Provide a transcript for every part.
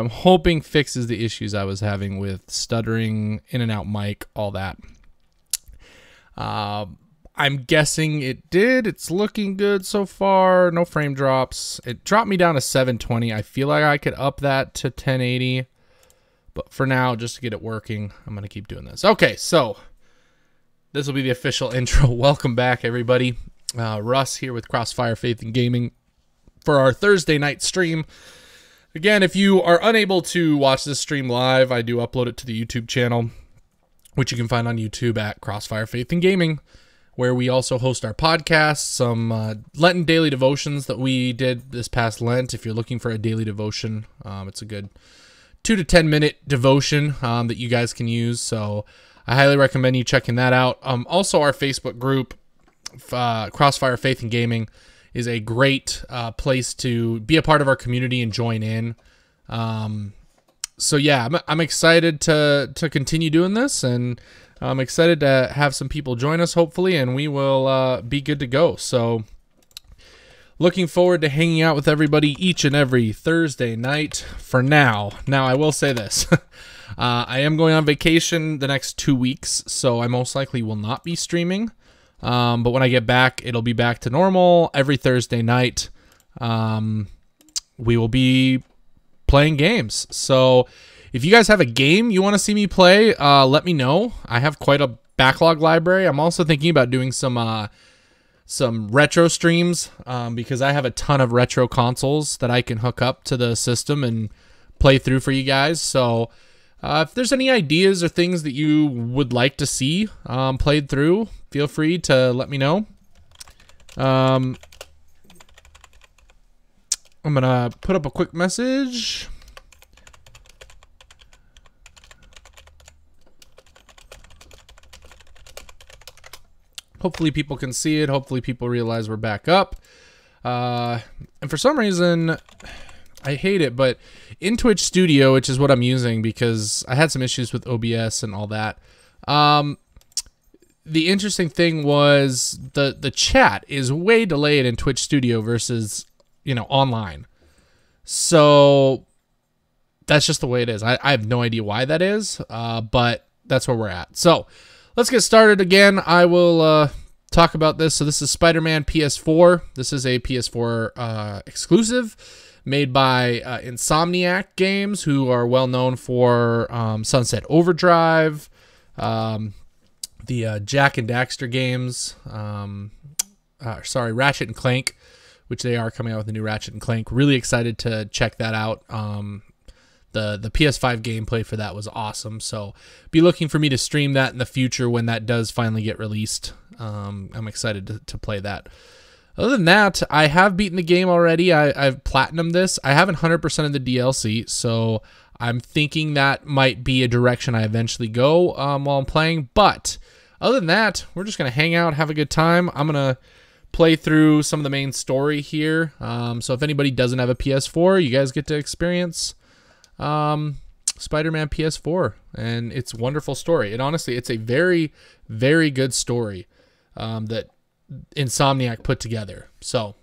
I'm hoping fixes the issues I was having with stuttering, in and out mic, all that. I'm guessing it did. It's looking good so far. No frame drops. It dropped me down to 720. I feel like I could up that to 1080. But for now, just to get it working, I'm going to keep doing this. Okay, so this will be the official intro. Welcome back, everybody. Russ here with Crossfire Faith and Gaming for our Thursday night stream. Again, if you are unable to watch this stream live, I do upload it to the YouTube channel, which you can find on YouTube at Crossfire Faith and Gaming, where we also host our podcasts, some Lenten daily devotions that we did this past Lent. If you're looking for a daily devotion, it's a good 2 to 10 minute devotion that you guys can use. So I highly recommend you checking that out. Also, our Facebook group, Crossfire Faith and Gaming, is a great place to be a part of our community and join in. So yeah, I'm excited to continue doing this, and I'm excited to have some people join us, hopefully, and we will be good to go. So looking forward to hanging out with everybody each and every Thursday night for now. Now, I will say this. I am going on vacation the next 2 weeks, so I most likely will not be streaming. But when I get back, it'll be back to normal every Thursday night. We will be playing games. So if you guys have a game you want to see me play, let me know. I have quite a backlog library. I'm also thinking about doing some retro streams, because I have a ton of retro consoles that I can hook up to the system and play through for you guys. So if there's any ideas or things that you would like to see played through, feel free to let me know. I'm going to put up a quick message. Hopefully people can see it. Hopefully people realize we're back up. And for some reason, I hate it, but in Twitch Studio, which is what I'm using because I had some issues with OBS and all that, the interesting thing was the chat is way delayed in Twitch Studio versus, online. So that's just the way it is. I have no idea why that is, but that's where we're at. So let's get started again. I will talk about this. So this is Spider-Man PS4. This is a PS4 exclusive made by Insomniac Games, who are well known for Sunset Overdrive, the Jak and Daxter games, Ratchet and Clank, which they are coming out with a new Ratchet and Clank. Really excited to check that out. The PS5 gameplay for that was awesome, so be looking for me to stream that in the future when that does finally get released. I'm excited to play that. Other than that, I have beaten the game already. I've platinumed this. I haven't 100% of the DLC, so I'm thinking that might be a direction I eventually go while I'm playing. But other than that, we're just going to hang out, have a good time. I'm going to play through some of the main story here. So if anybody doesn't have a PS4, you guys get to experience Spider-Man PS4 and its wonderful story. And honestly, it's a very, very good story that Insomniac put together. So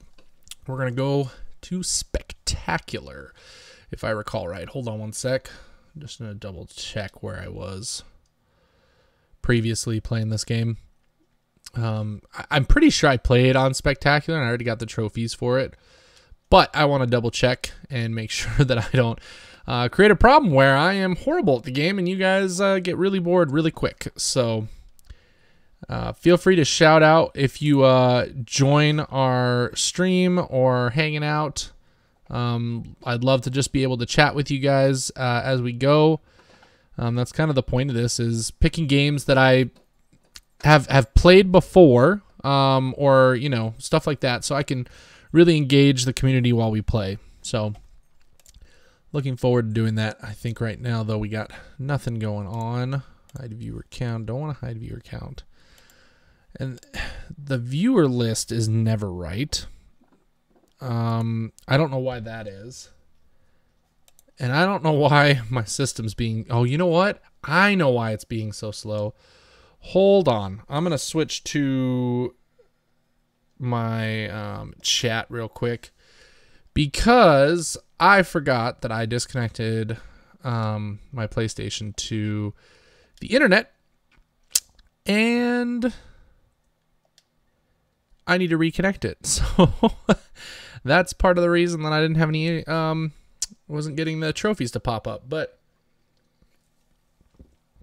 we're going to go to Spectacular, if I recall right. Hold on one sec. I'm just going to double check where I was previously playing this game. I'm pretty sure I played on Spectacular and I already got the trophies for it, but I want to double check and make sure that I don't create a problem where I am horrible at the game and you guys get really bored really quick. So feel free to shout out if you join our stream or hanging out. I'd love to just be able to chat with you guys as we go. That's kind of the point of this, is picking games that I have played before, or stuff like that, so I can really engage the community while we play. So looking forward to doing that. I think right now, though, we got nothing going on. Hide viewer count. Don't want to hide viewer count. And the viewer list is never right. I don't know why that is. And I don't know why my system's being... Oh, you know what? I know why it's being so slow. Hold on. I'm going to switch to my chat real quick, because I forgot that I disconnected my PlayStation to the internet, and I need to reconnect it. So that's part of the reason that I didn't have any, wasn't getting the trophies to pop up. But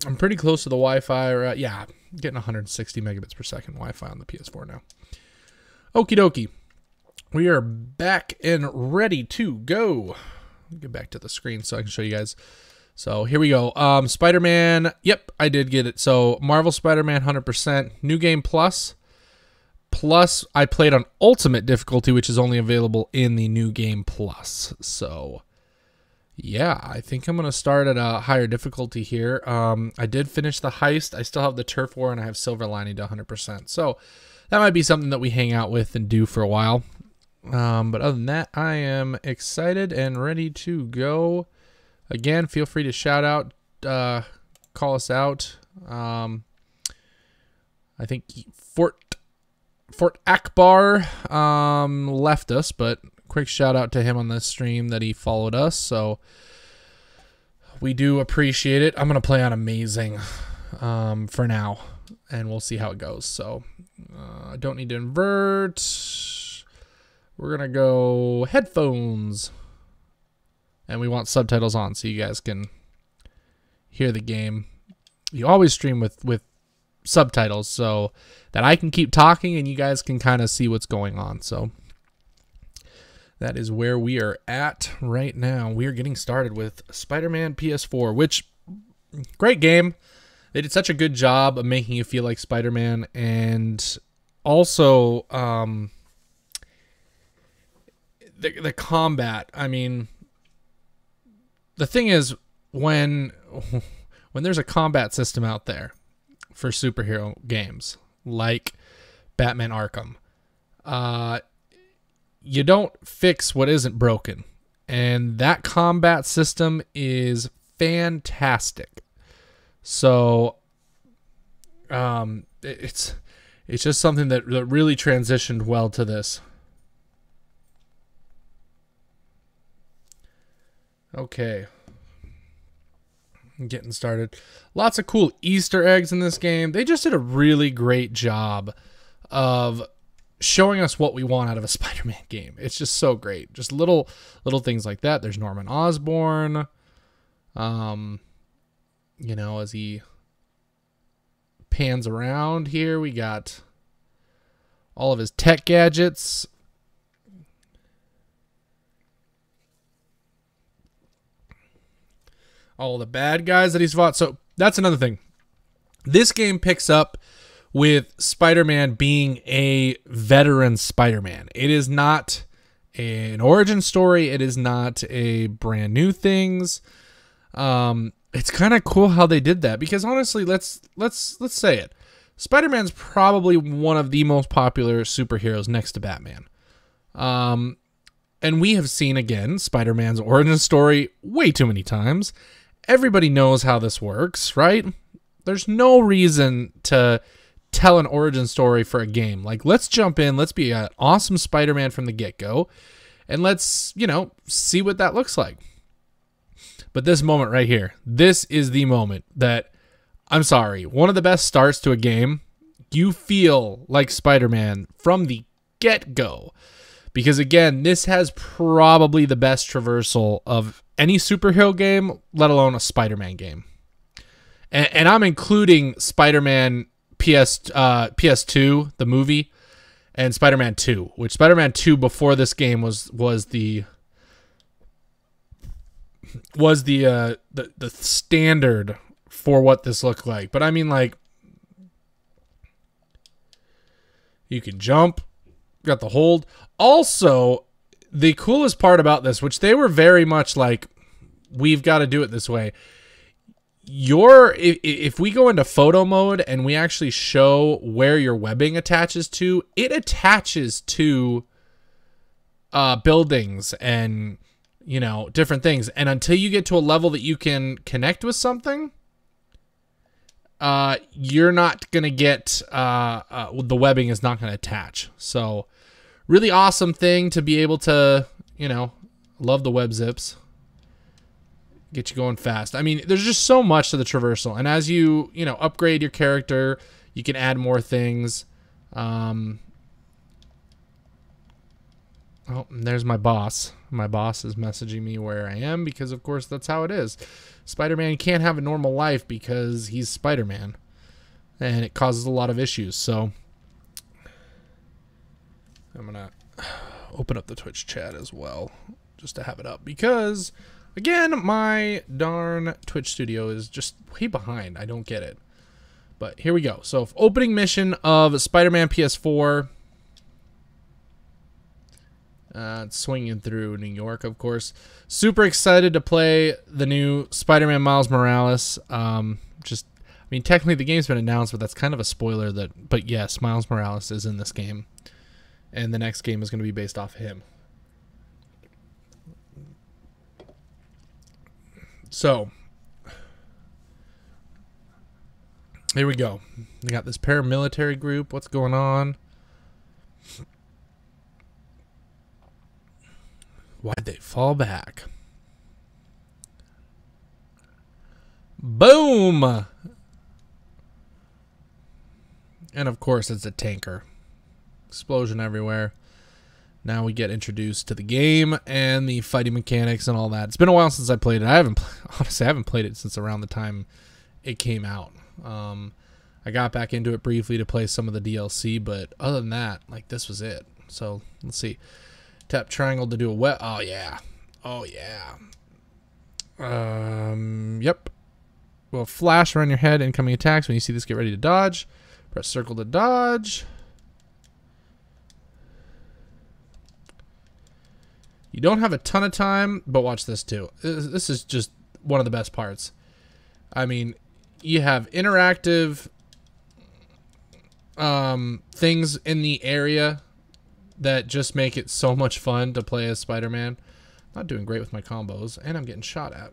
I'm pretty close to the Wi-Fi. Or, yeah, getting 160 megabits per second Wi-Fi on the PS4 now. Okie dokie. We are back and ready to go. Get back to the screen so I can show you guys. So here we go. Spider-Man. Yep, I did get it. So Marvel Spider-Man 100%. New Game Plus. Plus, I played on Ultimate difficulty, which is only available in the New Game Plus. So yeah, I think I'm going to start at a higher difficulty here. I did finish the heist. I still have the Turf War, and I have Silver Lining to 100%. So that might be something that we hang out with and do for a while. But other than that, I am excited and ready to go. Again, feel free to shout out, call us out. I think Fort Akbar left us, but quick shout out to him on this stream that he followed us. So we do appreciate it. I'm going to play on Amazing for now, and we'll see how it goes. So I don't need to invert. We're going to go headphones. And we want subtitles on so you guys can hear the game. You always stream with subtitles so that I can keep talking and you guys can kind of see what's going on. So that is where we are at right now. We are getting started with Spider-Man PS4, which, great game. They did such a good job of making you feel like Spider-Man, and also the combat. I mean, the thing is, when there's a combat system out there for superhero games like Batman Arkham, you don't fix what isn't broken, and that combat system is fantastic. So it's just something that really transitioned well to this. Okay, getting started. Lots of cool Easter eggs in this game. They just did a really great job of showing us what we want out of a Spider-Man game. It's just so great. Just little things like that. There's Norman Osborn. You know, as he pans around here, we got all of his tech gadgets. All the bad guys that he's fought. So that's another thing. This game picks up with Spider-Man being a veteran Spider-Man. It is not an origin story. It is not a brand new things. It's kind of cool how they did that, because honestly, let's say it. Spider-Man's probably one of the most popular superheroes next to Batman. And we have seen, again, Spider-Man's origin story way too many times. Everybody knows how this works, right? There's no reason to tell an origin story for a game. Like, let's jump in, let's be an awesome Spider-Man from the get-go, and let's, you know, see what that looks like. But this moment right here, this is the moment that, I'm sorry, one of the best starts to a game. You feel like Spider-Man from the get-go. Because, again, this has probably the best traversal of any superhero game, let alone a Spider-Man game. And I'm including Spider-Man PS2, the movie, and Spider-Man 2, which Spider-Man 2 before this game was the standard for what this looked like. But I mean, like, you can jump, got the hold. Also, the coolest part about this, which they were very much like, we've got to do it this way. If we go into photo mode and we actually show where your webbing attaches to, it attaches to buildings and, you know, different things. And until you get to a level that you can connect with something, you're not going to get, the webbing is not going to attach. So really awesome thing to be able to, you know, Love the web zips. Get you going fast. I mean, there's just so much to the traversal. And as you know, upgrade your character, you can add more things. Oh, there's my boss. My boss is messaging me where I am because, of course, that's how it is. Spider-Man can't have a normal life because he's Spider-Man. And it causes a lot of issues. So I'm going to open up the Twitch chat as well just to have it up because, again, my darn Twitch studio is just way behind. I don't get it. But here we go. So opening mission of Spider-Man PS4. Swinging through New York, of course. Super excited to play the new Spider-Man Miles Morales. I mean, technically the game's been announced, but that's kind of a spoiler. But yes, Miles Morales is in this game. And the next game is going to be based off of him. So, here we go. We got this paramilitary group. What's going on? Why'd they fall back? Boom! And of course, it's a tanker. Explosion everywhere. Now we get introduced to the game and the fighting mechanics and all that. It's been a while since I played it. Honestly, I haven't played it since around the time it came out. I got back into it briefly to play some of the DLC, but other than that, like, this was it. So let's see. Tap triangle to do a wet. Oh yeah. Oh yeah. Yep. Well, flash around your head. Incoming attacks. When you see this, get ready to dodge. Press circle to dodge. You don't have a ton of time, but watch this too. This is just one of the best parts. I mean, you have interactive things in the area that just make it so much fun to play as Spider-Man. Not doing great with my combos, and I'm getting shot at.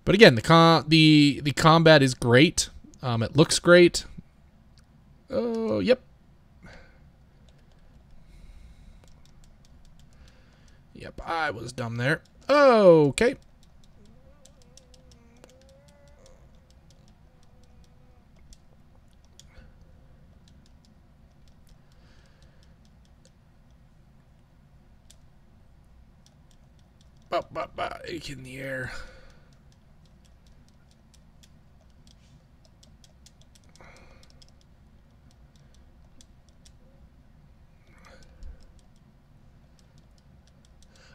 But again, the combat is great. It looks great. Oh, yep. Yep, I was dumb there. Okay. Ache in the air.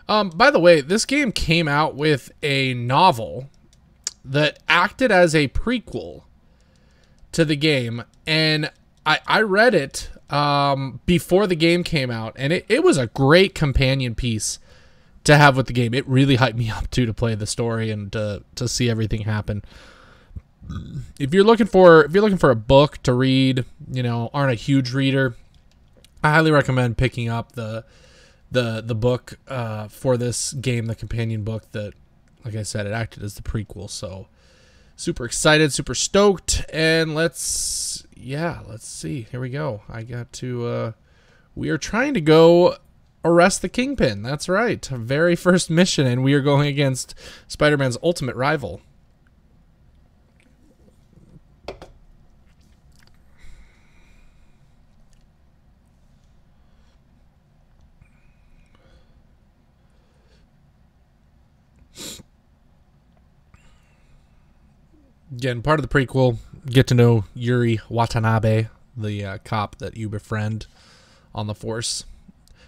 By the way, this game came out with a novel that acted as a prequel to the game, and I read it before the game came out, and it was a great companion piece to have with the game. It really hyped me up too to play the story and to see everything happen. If you're looking for a book to read, you know, aren't a huge reader, I highly recommend picking up the book for this game, the companion book that, like I said, it acted as the prequel. So super excited, super stoked, and let's see. Here we go. I got to we are trying to go arrest the Kingpin. That's right. Very first mission, and we are going against Spider-Man's ultimate rival. Again, part of the prequel, get to know Yuri Watanabe, the cop that you befriend on the Force.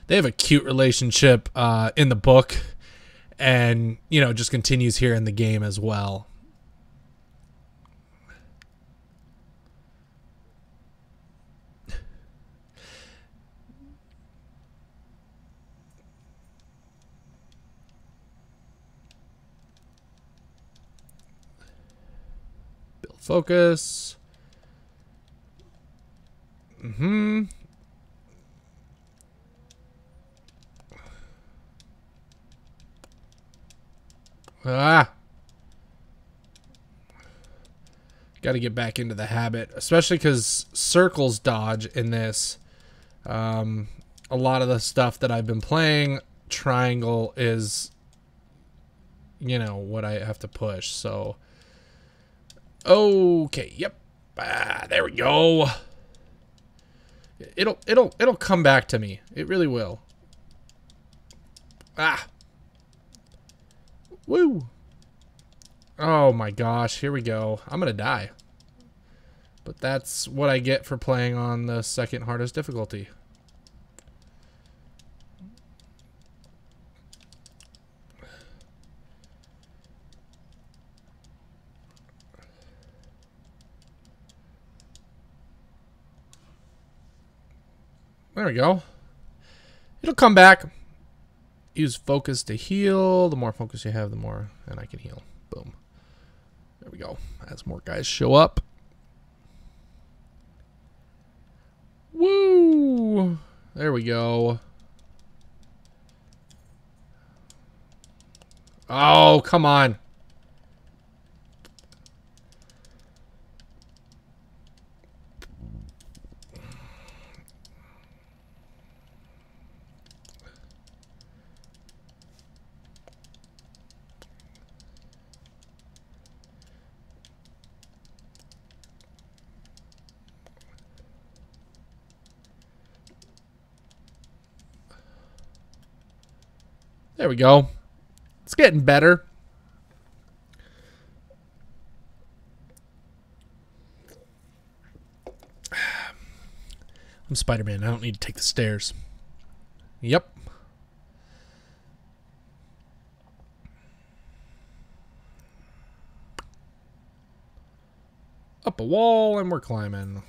They have a cute relationship in the book, and, you know, just continues here in the game as well. Build focus. Got to get back into the habit, especially because circles dodge in this. A lot of the stuff that I've been playing triangle is, you know, what I have to push. So, okay, yep. There we go. It'll come back to me. It really will. Woo. Oh my gosh, here we go. I'm gonna die. But that's what I get for playing on the second hardest difficulty. There we go. It'll come back. Use focus to heal. The more focus you have, the more, and I can heal. Boom. There we go. As more guys show up. Woo! There we go. Oh, come on. There we go. It's getting better. I'm Spider-Man. I don't need to take the stairs. Yep. Up a wall and we're climbing.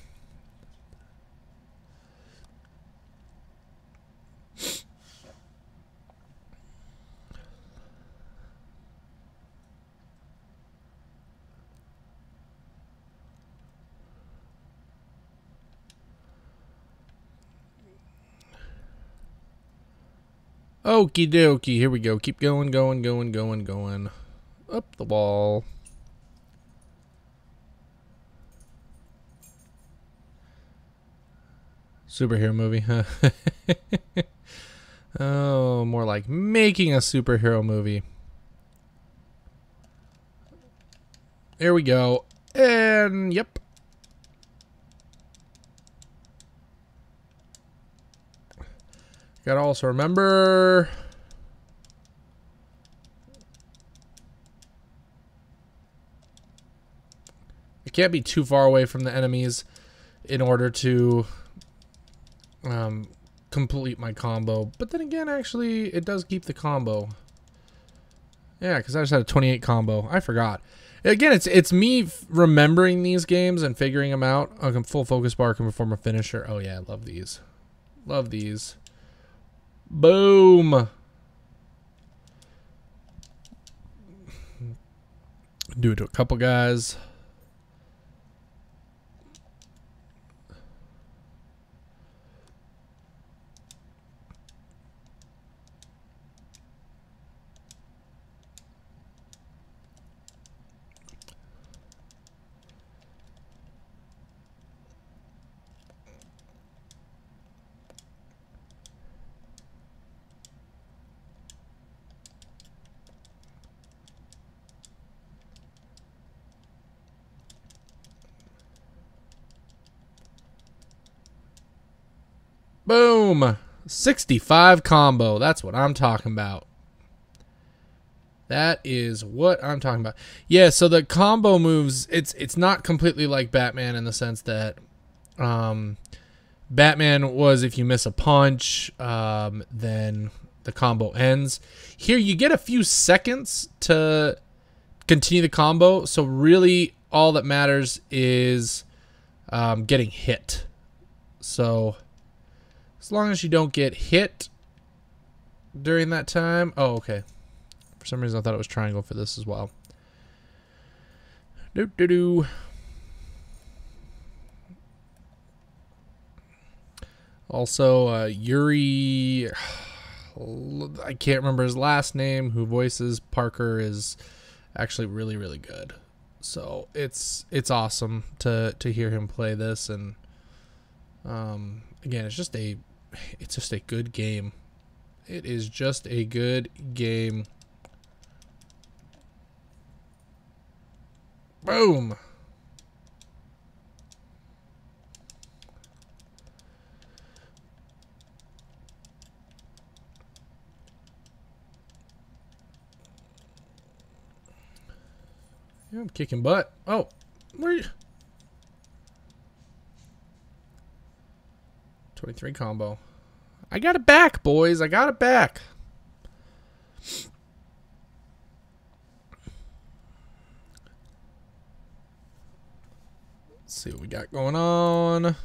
Okie dokie, here we go. Keep going, going, going, going, going. Up the wall. Superhero movie, huh? Oh, more like making a superhero movie. Here we go. And, yep. Gotta also remember... I can't be too far away from the enemies in order to complete my combo. But then again, actually, it does keep the combo. Yeah, because I just had a 28 combo. I forgot. Again, it's me remembering these games and figuring them out. Okay, full focus bar can perform a finisher. Oh, yeah, I love these. Love these. Boom. Do it to a couple guys. Boom. 65 combo. That's what I'm talking about. That is what I'm talking about. Yeah, so the combo moves, it's not completely like Batman in the sense that Batman was if you miss a punch, then the combo ends. Here you get a few seconds to continue the combo, so really all that matters is getting hit. So as long as you don't get hit during that time. Oh, okay. For some reason I thought it was triangle for this as well. Do. Also, Yuri, I can't remember his last name, who voices Parker, is actually really, really good. So it's awesome to hear him play this, and again, it's just a good game. It is just a good game. Boom. Yeah, I'm kicking butt. Oh, where are you? 23 combo. I got it back, boys. I got it back. Let's see what we got going on.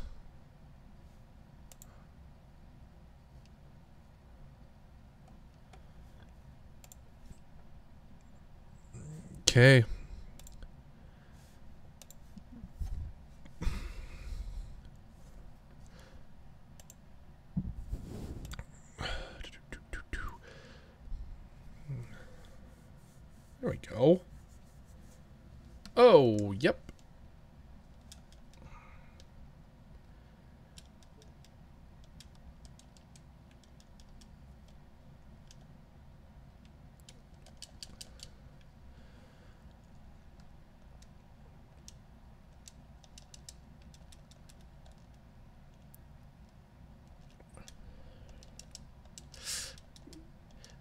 Okay. There we go. Oh, yep.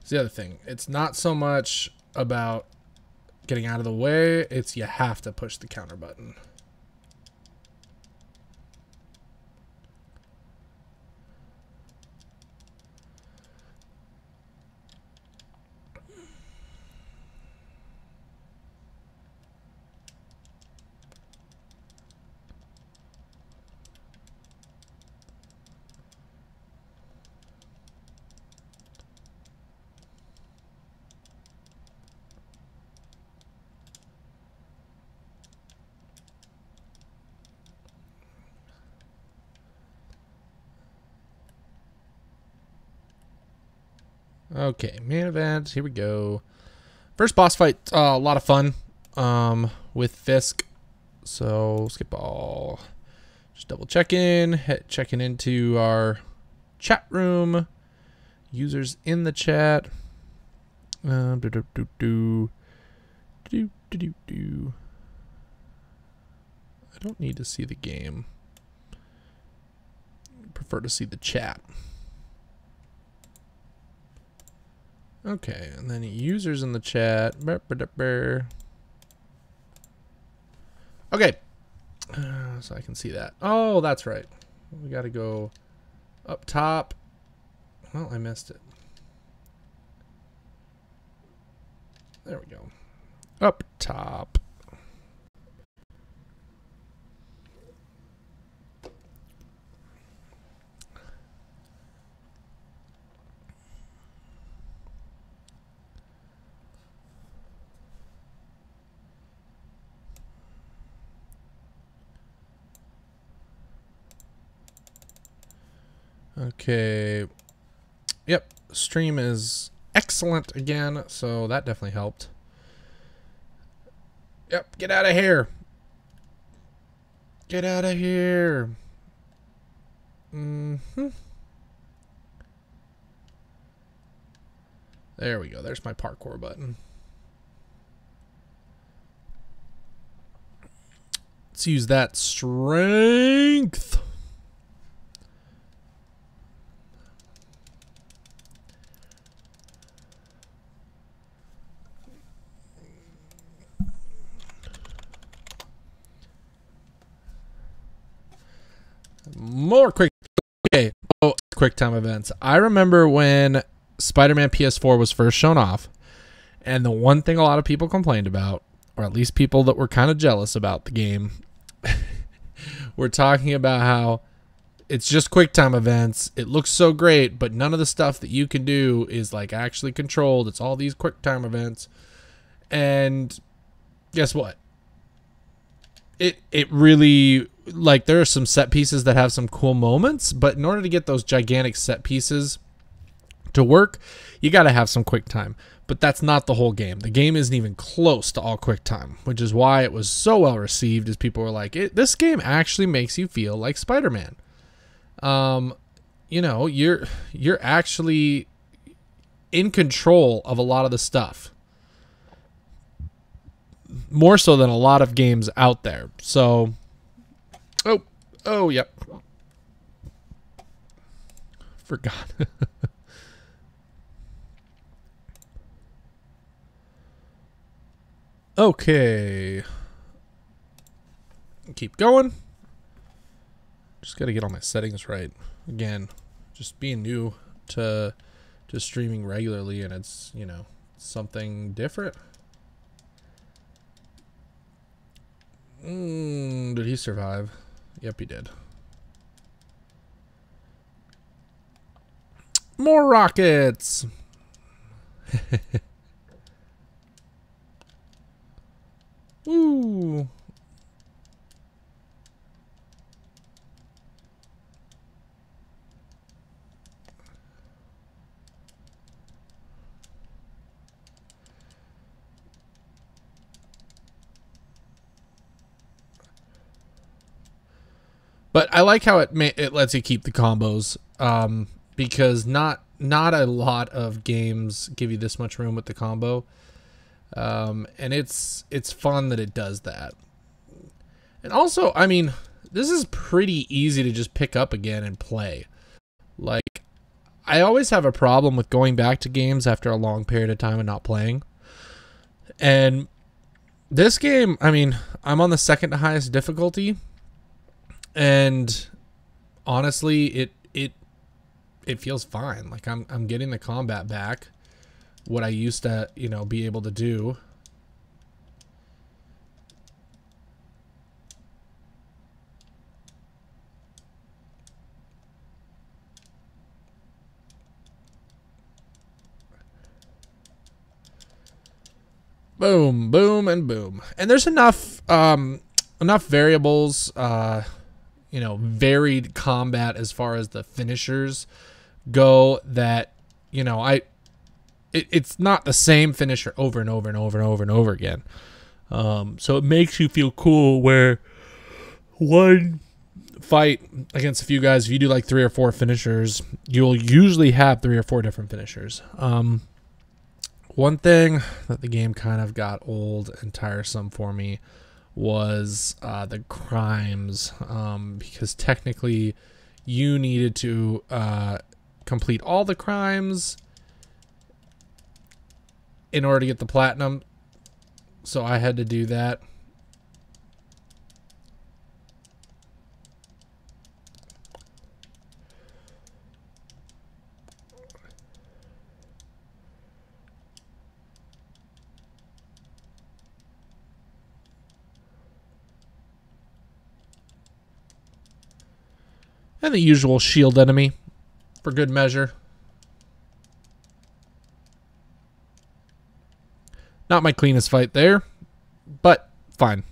It's the other thing. It's not so much about getting out of the way. It's you have to push the counter button. Okay, main event. Here we go. First boss fight, a lot of fun with Fisk. So skip all. Just double checking into our chat room. Users in the chat. I don't need to see the game. I prefer to see the chat. Okay, and then users in the chat. Okay, so I can see that. Oh, that's right. We got to go up top. Well, I missed it. There we go. Up top. Okay. Yep. Stream is excellent again, so that definitely helped. Yep. Get out of here. Get out of here. There we go. There's my parkour button. Let's use that strength. More quick. Okay. Oh, quick time events. I remember when Spider-Man PS4 was first shown off, and the one thing a lot of people complained about, or at least people that were kind of jealous about the game, were talking about how it's just quick time events. It looks so great, but none of the stuff that you can do is like actually controlled. It's all these quick time events. And guess what? It really, like, there are some set pieces that have some cool moments, but in order to get those gigantic set pieces to work, you got to have some quick time. But that's not the whole game. The game isn't even close to all quick time, which is why it was so well received, as people were like, this game actually makes you feel like Spider-Man. You know, you're actually in control of a lot of the stuff. More so than a lot of games out there. So, oh, yep. Forgot. Okay. Keep going. Just got to get all my settings right. Again, just being new to streaming regularly, and it's, you know, something different. Did he survive? Yep, he did. More rockets. Woo. But I like how it lets you keep the combos, because not a lot of games give you this much room with the combo, and it's fun that it does that. And also, I mean, this is pretty easy to just pick up again and play. Like, I always have a problem with going back to games after a long period of time and not playing. And this game, I mean, I'm on the second highest difficulty. And honestly, it feels fine. Like I'm getting the combat back, what I used to, you know, be able to do. Boom, boom, and boom. And there's enough variables, you know, varied combat as far as the finishers go that, you know, it's not the same finisher over and over and over and over and over again. So it makes you feel cool where one fight against a few guys, if you do like 3 or 4 finishers, you'll usually have 3 or 4 different finishers. One thing that the game kind of got old and tiresome for me was the crimes, because technically you needed to complete all the crimes in order to get the platinum, so I had to do that. And the usual shield enemy, for good measure. Not my cleanest fight there, but fine.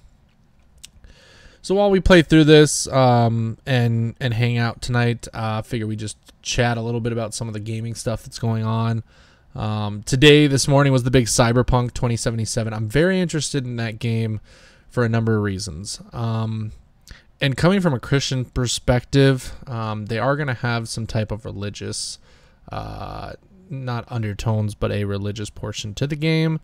So while we play through this and hang out tonight, figure we just chat a little bit about some of the gaming stuff that's going on. This morning was the big Cyberpunk 2077. I'm very interested in that game for a number of reasons. And coming from a Christian perspective, they are going to have some type of religious, not undertones, but a religious portion to the game.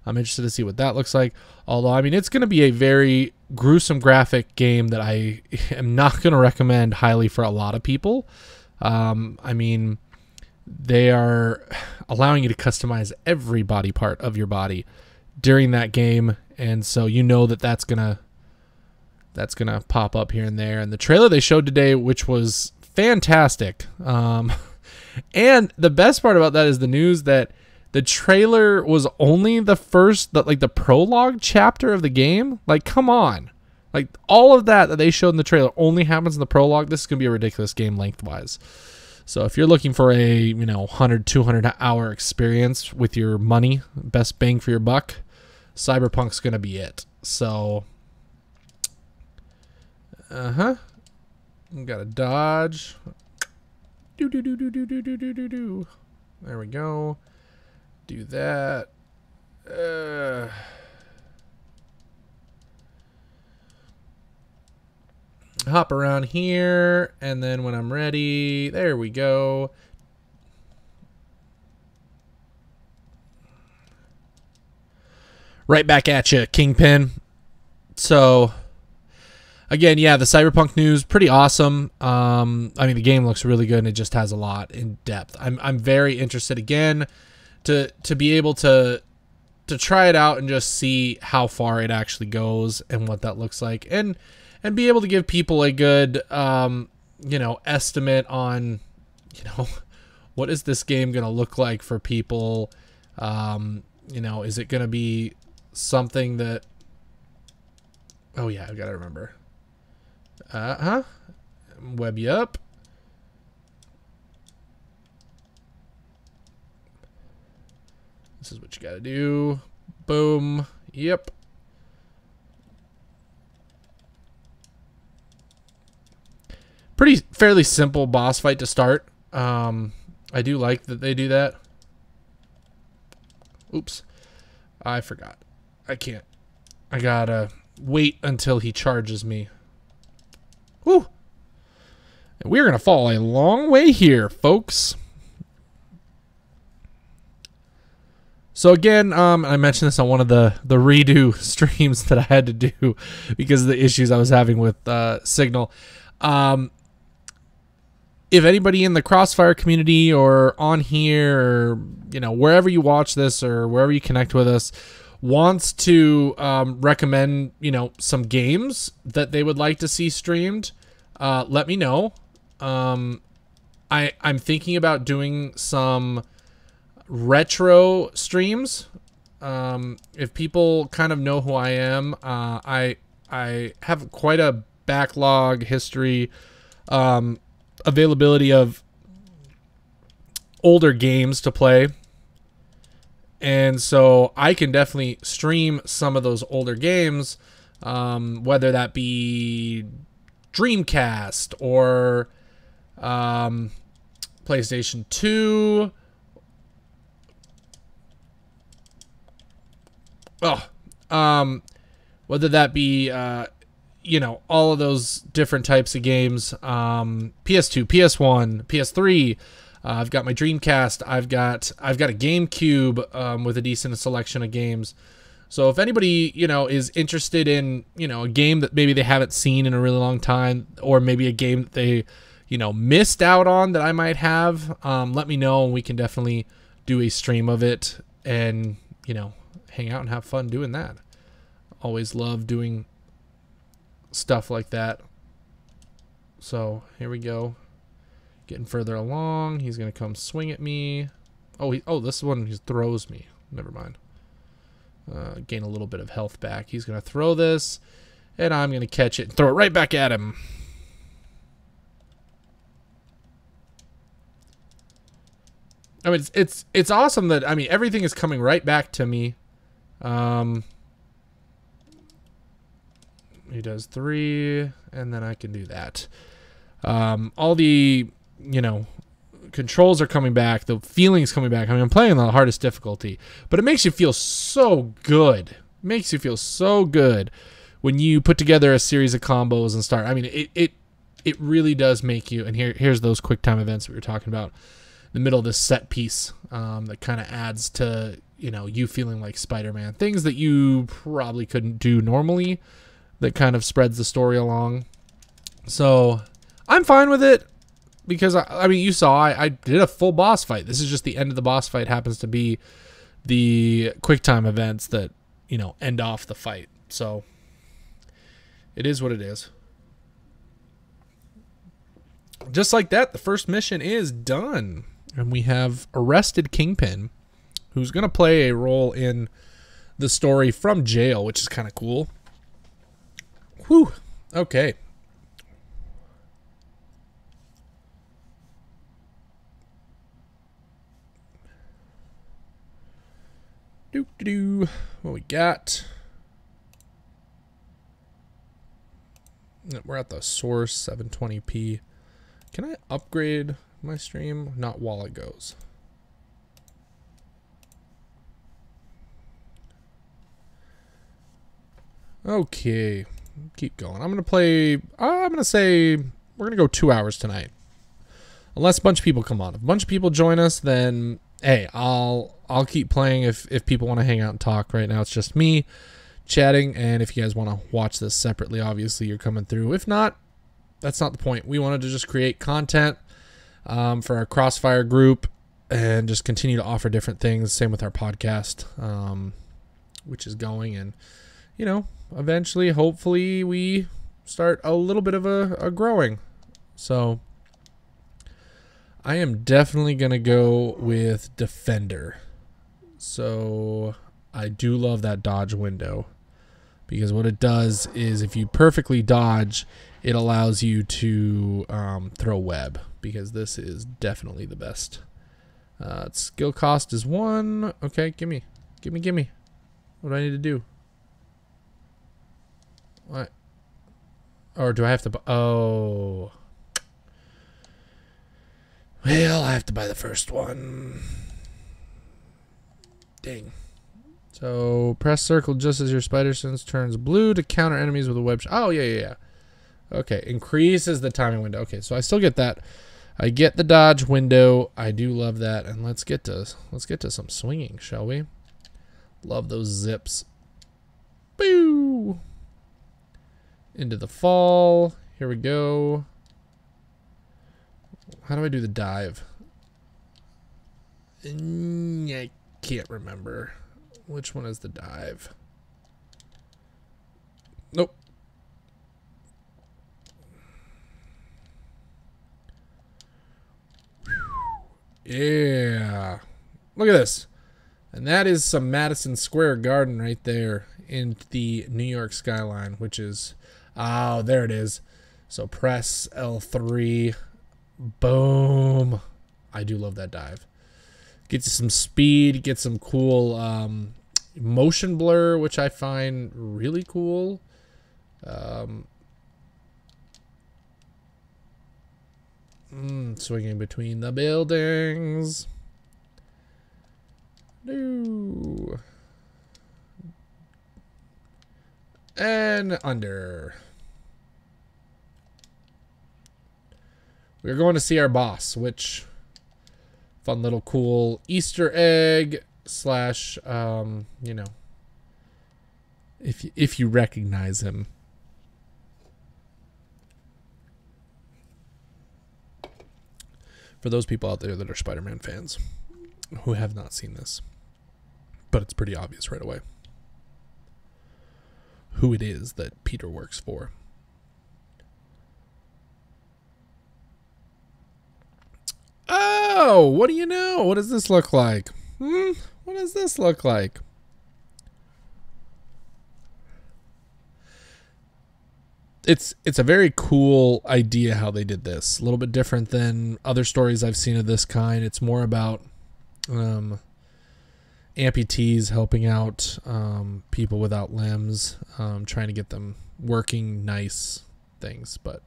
I'm interested to see what that looks like. Although, I mean, it's going to be a very gruesome graphic game that I am not going to recommend highly for a lot of people. I mean, they are allowing you to customize every body part of your body during that game. And so you know that that's going to pop up here and there. And the trailer they showed today, which was fantastic. And the best part about that is the news that the trailer was only the prologue chapter of the game. Like, come on. Like, all of that they showed in the trailer only happens in the prologue. This is going to be a ridiculous game lengthwise. So if you're looking for a, you know, 100, 200 hour experience with your money, best bang for your buck, Cyberpunk's going to be it. So, got to dodge. There we go. Do that. Hop around here, and then when I'm ready, there we go. Right back at you, Kingpin. So, again, yeah, the Cyberpunk news, pretty awesome. I mean, the game looks really good, and it just has a lot in depth. I'm very interested, again, to be able to try it out and just see how far it actually goes and what that looks like, and be able to give people a good, you know, estimate on, you know, what is this game going to look like for people? You know, is it going to be something that, oh yeah, I've got to remember. Web you up. This is what you got to do. Boom. Yep. Fairly simple boss fight to start. I do like that they do that. Oops. I forgot. I can't. I gotta wait until he charges me. Whew. And we're gonna fall a long way here, folks. So again, I mentioned this on one of the redo streams that I had to do because of the issues I was having with Signal. If anybody in the Crossfire community or on here, or, you know, wherever you watch this or wherever you connect with us, wants to recommend, you know, some games that they would like to see streamed, let me know. I'm thinking about doing some retro streams. If people kind of know who I am, I have quite a backlog history, availability of older games to play, and so I can definitely stream some of those older games, whether that be Dreamcast or PlayStation 2. Whether that be you know, all of those different types of games, PS2, PS1, PS3. I've got my Dreamcast. I've got a GameCube with a decent selection of games. So if anybody, you know, is interested in, you know, a game that maybe they haven't seen in a really long time, or maybe a game that they, you know, missed out on that I might have, let me know, and we can definitely do a stream of it and, you know, hang out and have fun doing that. Always love doing stuff like that. So here we go, getting further along. He's gonna come swing at me. Oh, this one he throws me. Never mind. Gain a little bit of health back. He's gonna throw this, and I'm gonna catch it and throw it right back at him. I mean, it's awesome that, I mean, everything is coming right back to me. He does 3, and then I can do that. All the, you know, controls are coming back. The feeling's coming back. I mean, I'm playing on the hardest difficulty, but it makes you feel so good. It makes you feel so good when you put together a series of combos and start. I mean, it really does make you. And here's those quick time events we were talking about in the middle of this set piece, that kind of adds to, you know, you feeling like Spider-Man. Things that you probably couldn't do normally, that kind of spreads the story along. So I'm fine with it, because I mean, you saw I did a full boss fight. This is just the end of the boss fight, happens to be the quick time events that, you know, end off the fight. So it is what it is. Just like that, the first mission is done, and we have arrested Kingpin, who's gonna play a role in the story from jail, which is kind of cool. Whew. Okay. Doo-doo-doo. What we got? We're at the source, 720p. Can I upgrade my stream? Not while it goes. Okay. Keep going. I'm going to say we're going to go 2 hours tonight. Unless a bunch of people come on. If a bunch of people join us, then hey, I'll keep playing if people want to hang out and talk. Right now it's just me chatting, and if you guys want to watch this separately, obviously you're coming through. If not, that's not the point. We wanted to just create content for our Crossfire group and just continue to offer different things. Same with our podcast, which is going, and eventually, hopefully, we start a little bit of a growing. So I am definitely going to go with Defender. So I do love that dodge window, because what it does is if you perfectly dodge, it allows you to throw web, because this is definitely the best. Skill cost is 1. Okay, gimme. What do I need to do? What? Or do I have to... Oh. Well, I have to buy the first one. Dang. So, press circle just as your spider sense turns blue to counter enemies with a web... Oh, yeah. Okay, increases the timing window. Okay, so I still get that. I get the dodge window. I do love that. And let's get to some swinging, shall we? Love those zips. Boo! Into the fall. Here we go. How do I do the dive? I can't remember. Which one is the dive? Nope. Yeah. Look at this. And that is some Madison Square Garden right there in the New York skyline, which is... Oh, there it is. So press L3. Boom. I do love that dive. Gets you some speed, gets some cool motion blur, which I find really cool. Swinging between the buildings. No. And under. We're going to see our boss, which fun little cool Easter egg slash, if you recognize him. For those people out there that are Spider-Man fans who have not seen this, but it's pretty obvious right away who it is that Peter works for. Oh, what do you know? What does this look like? What does this look like? It's a very cool idea how they did this. A little bit different than other stories I've seen of this kind. It's more about amputees helping out people without limbs, trying to get them working nice things. But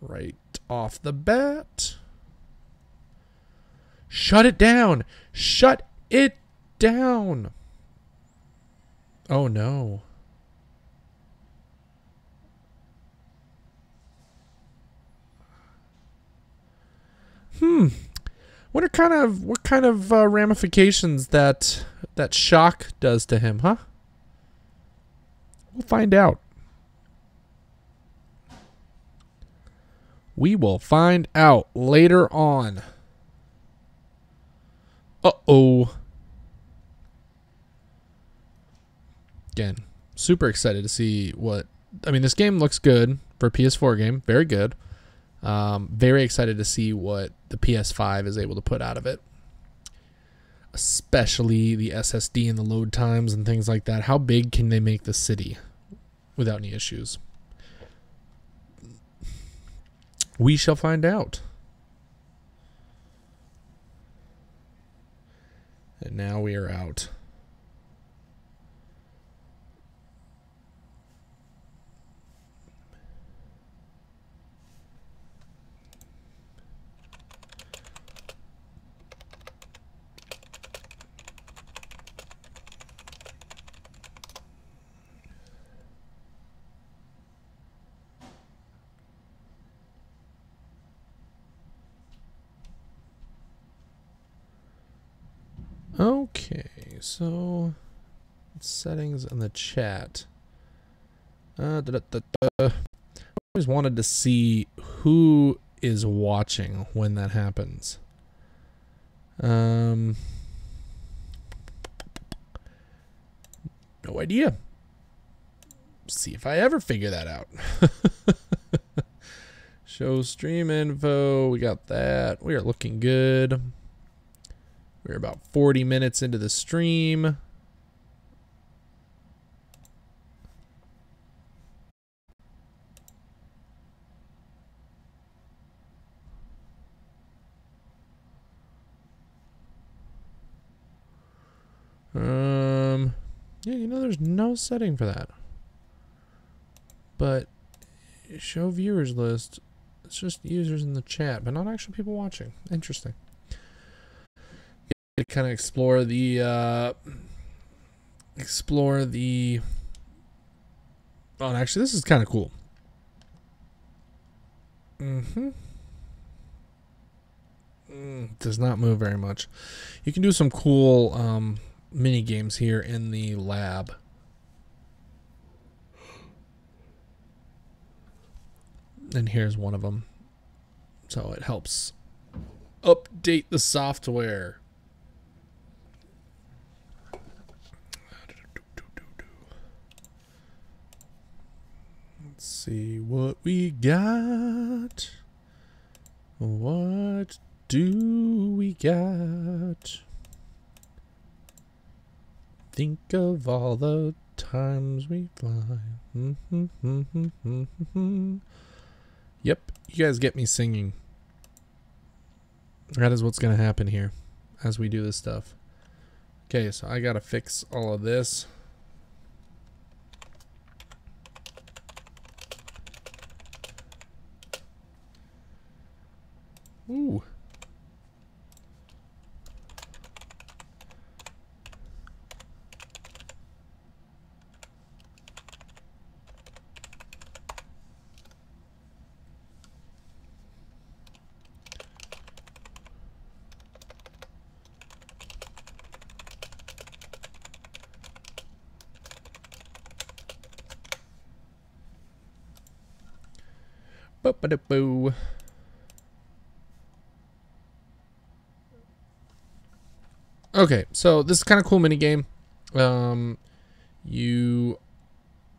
right off the bat, shut it down. Shut it down. Oh no. What kind of ramifications that shock does to him, huh? We'll find out. We will find out later on. Uh-oh. Again, super excited to see what... I mean, this game looks good for a PS4 game. Very good. Very excited to see what the PS5 is able to put out of it. Especially the SSD and the load times and things like that. How big can they make the city without any issues? We shall find out. And now we are out. so settings in the chat. I always wanted to see who is watching when that happens. No idea. See if I ever figure that out. Show stream info. We got that. We are looking good. We're about 40 minutes into the stream. Yeah, you know, there's no setting for that. But show viewers list. It's just users in the chat, but not actually people watching. Interesting. To kind of explore the oh, and actually this is kind of cool. Does not move very much. You can do some cool mini games here in the lab. And here's one of them. So it helps update the software. Let's see what we got. What do we got? Think of all the times we fly. Yep, you guys get me singing. That is what's going to happen here as we do this stuff. Okay, so I got to fix all of this. Ooh. Ba-ba-da-boo. Okay, so this is kind of cool mini game. You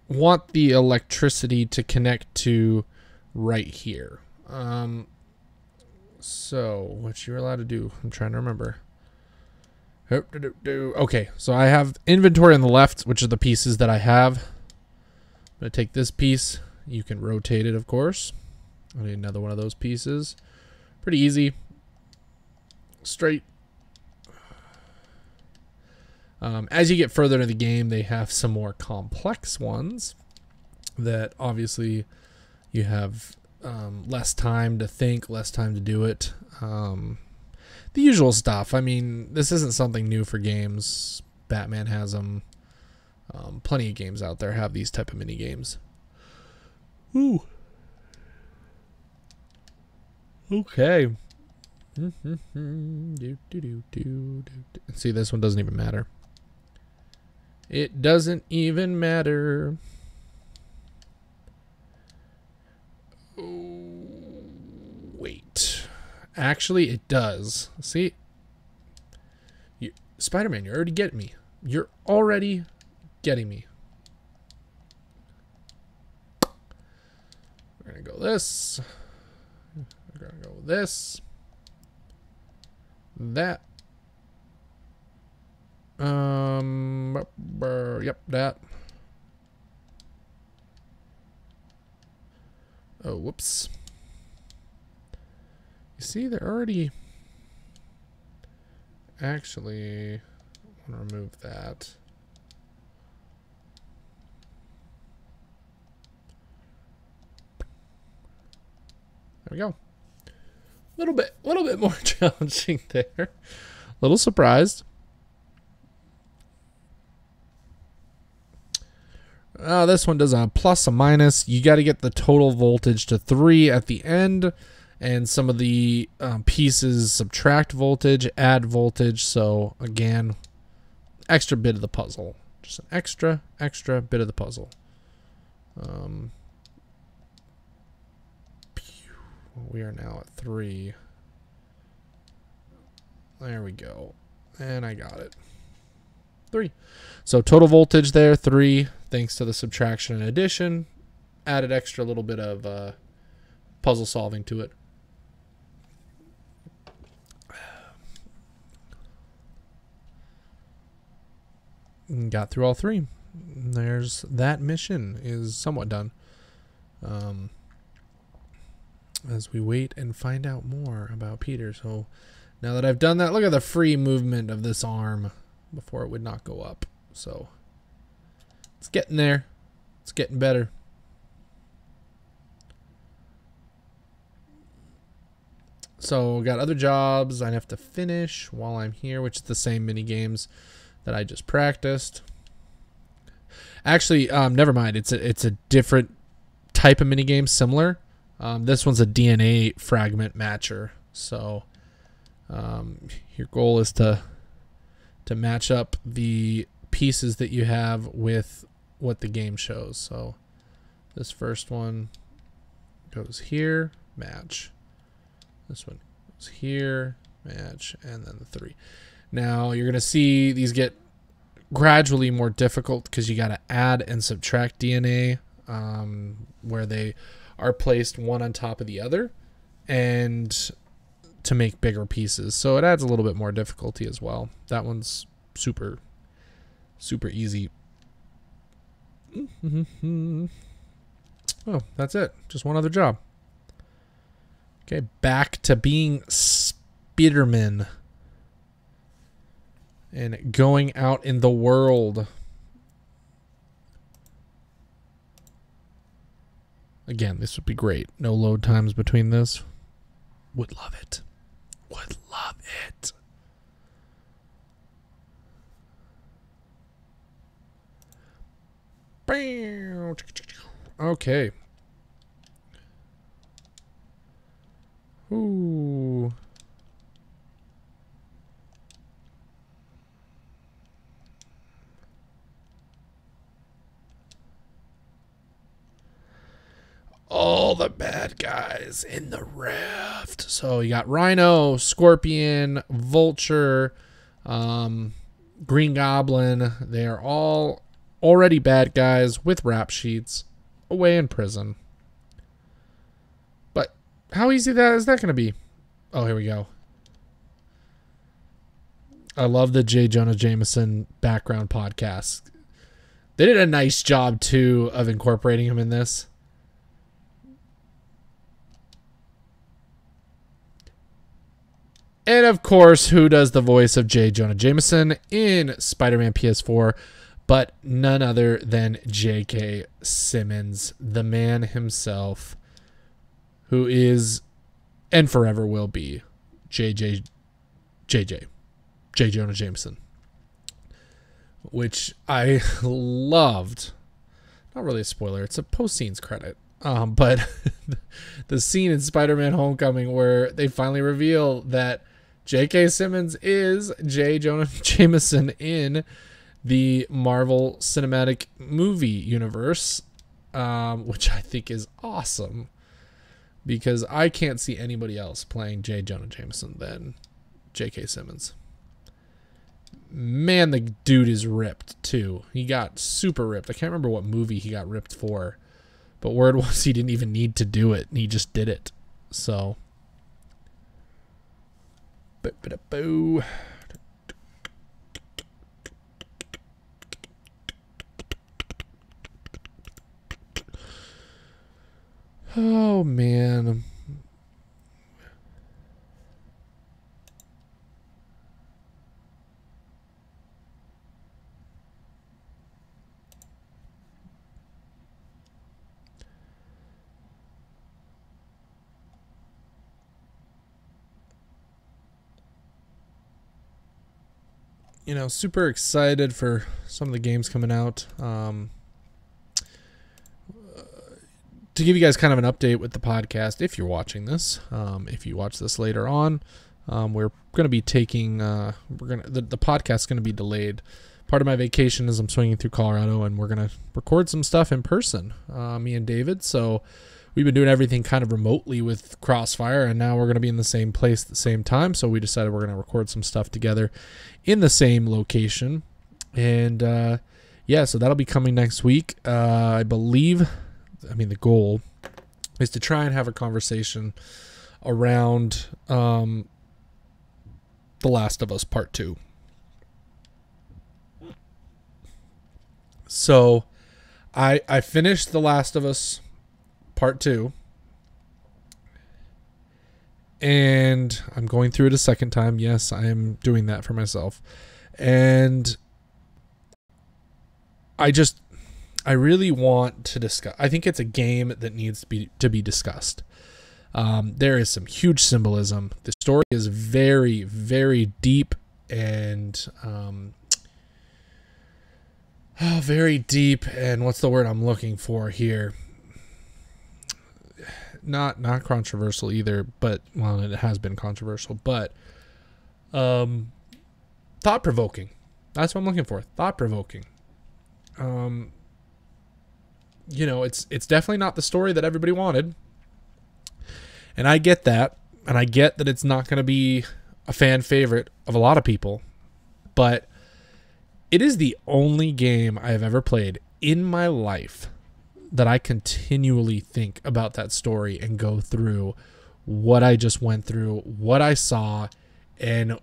want the electricity to connect to right here. So what you're allowed to do, I'm trying to remember. Okay, so I have inventory on the left, which are the pieces that I have. I'm going to take this piece. You can rotate it, of course. I need another one of those pieces. Pretty easy. Straight. As you get further into the game, they have some more complex ones that obviously you have less time to think, less time to do it. The usual stuff. I mean, this isn't something new for games. Batman has them. Plenty of games out there have these type of mini games. Ooh. Okay. See, this one doesn't even matter. It doesn't even matter. Oh, wait. Actually, it does. See? Spider-Man, you're already getting me. You're already getting me. We're going to go this. We're going to go this. That. Yep, that. Oh, whoops. You see, they're already... Actually, I want to remove that. There we go. Little bit more challenging there. A little surprised. This one does a plus, a minus. You got to get the total voltage to 3 at the end, and some of the pieces subtract voltage, add voltage. So again, extra bit of the puzzle. Just an extra bit of the puzzle. We are now at 3. There we go. And I got it. 3. So total voltage there, 3. Thanks to the subtraction and addition. Added extra little bit of puzzle solving to it. Got through all 3. There's that mission is somewhat done. As we wait and find out more about Peter. So now that I've done that, look at the free movement of this arm before it would not go up. So it's getting there. It's getting better. So got other jobs I have to finish while I'm here, which is the same mini games that I just practiced. Actually, never mind. It's a different type of mini game, similar. This one's a DNA fragment matcher. So your goal is to match up the pieces that you have with what the game shows. So this first one goes here, match. This one goes here, match, and then the 3. Now you're going to see these get gradually more difficult because you got to add and subtract DNA where they are placed one on top of the other and to make bigger pieces. So it adds a little bit more difficulty as well. That one's super easy. Oh, that's it. Just one other job. Okay, back to being Spiderman and going out in the world. Again, this would be great. No load times between this. Would love it. Would love it. Okay. Ooh. All the bad guys in the raft. So you got Rhino, Scorpion, Vulture, Green Goblin. They are all already bad guys with rap sheets away in prison. But how easy is that going to be? Oh, here we go. I love the J. Jonah Jameson background podcast. They did a nice job, too, of incorporating him in this. And, of course, who does the voice of J. Jonah Jameson in Spider-Man PS4? But none other than J.K. Simmons, the man himself, who is and forever will be J. Jonah Jameson, which I loved. Not really a spoiler; it's a post-scenes credit. But the scene in Spider-Man: Homecoming where they finally reveal that J.K. Simmons is J. Jonah Jameson in the Marvel Cinematic Movie universe, which I think is awesome because I can't see anybody else playing J. Jonah Jameson than J.K. Simmons. Man, the dude is ripped too. He got super ripped. I can't remember what movie he got ripped for, but word was he didn't even need to do it. He just did it. So, boo. Oh, man. You know, super excited for some of the games coming out. To give you guys kind of an update with the podcast, if you're watching this, if you watch this later on, we're going to be taking, the podcast's going to be delayed part of my vacation is I'm swinging through Colorado, and we're going to record some stuff in person, me and David. So we've been doing everything kind of remotely with Crossfire, and now we're going to be in the same place at the same time. So we decided we're going to record some stuff together in the same location. And yeah, so that'll be coming next week. I believe, the goal is to try and have a conversation around The Last of Us Part 2. So I finished The Last of Us Part 2, and I'm going through it a second time. Yes, I am doing that for myself. And I really want to discuss. I think it's a game that needs to be discussed. There is some huge symbolism. The story is very, very deep and very deep. And what's the word I'm looking for here? Not controversial either, but well, it has been controversial. But thought-provoking. That's what I'm looking for. Thought-provoking. It's definitely not the story that everybody wanted. And I get that. And I get that it's not going to be a fan favorite of a lot of people. But it is the only game I have ever played in my life that I continually think about that story and go through what I just went through, what I saw, and,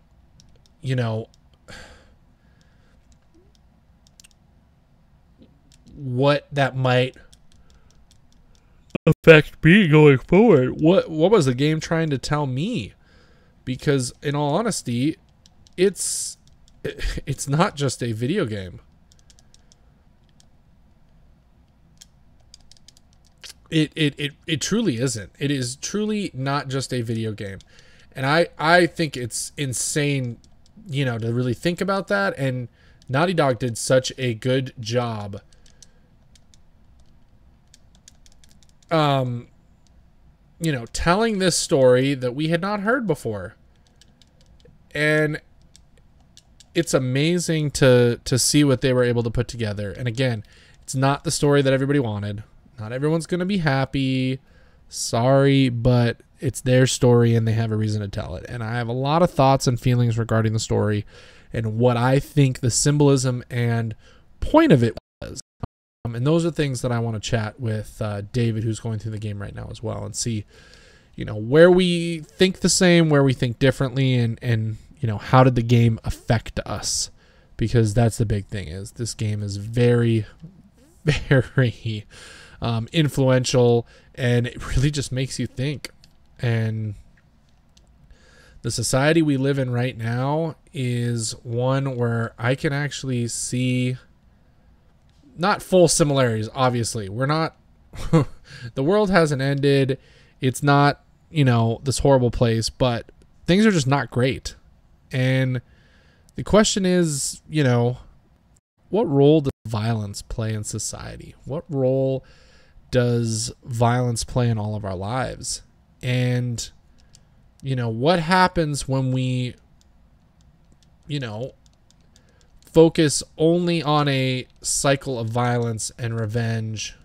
what that might affect me going forward. What was the game trying to tell me? Because in all honesty, it's not just a video game. It truly isn't. It is truly not just a video game. And I think it's insane, to really think about that. And Naughty Dog did such a good job telling this story that we had not heard before. And it's amazing to see what they were able to put together. And again, it's not the story that everybody wanted. Not everyone's going to be happy. Sorry, but it's their story and they have a reason to tell it. And I have a lot of thoughts and feelings regarding the story and what I think the symbolism and point of it was. And those are things that I want to chat with David, who's going through the game right now as well, and see, where we think the same, where we think differently, and how did the game affect us? Because that's the big thing, is this game is very, very influential, and it really just makes you think. And the society we live in right now is one where I can actually see not full similarities. Obviously, we're not the world hasn't ended. It's not, this horrible place, but things are just not great. And the question is, what role does violence play in society? What role does violence play in all of our lives? And, what happens when we, focus only on a cycle of violence and revenge?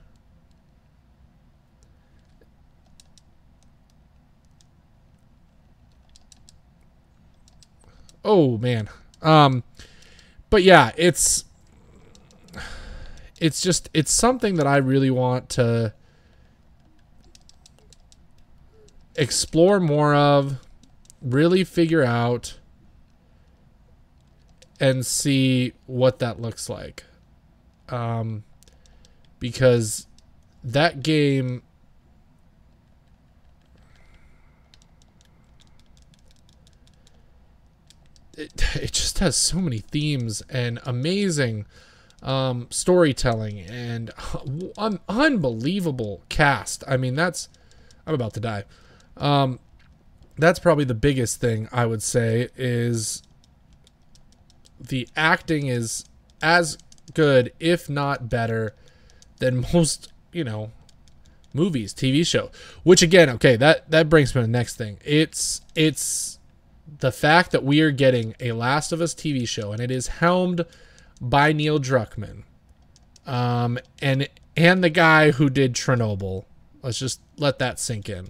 Oh, man. But yeah, it's something that I really want to explore more of, really figure out, and see what that looks like. Because that game, it just has so many themes and amazing storytelling and unbelievable cast. I'm about to die. That's probably the biggest thing I would say, is the acting is as good, if not better, than most, movies, TV show. Which again, okay, that brings me to the next thing. It's the fact that we are getting a Last of Us TV show, and it is helmed by Neil Druckmann. And the guy who did Chernobyl. Let's just let that sink in.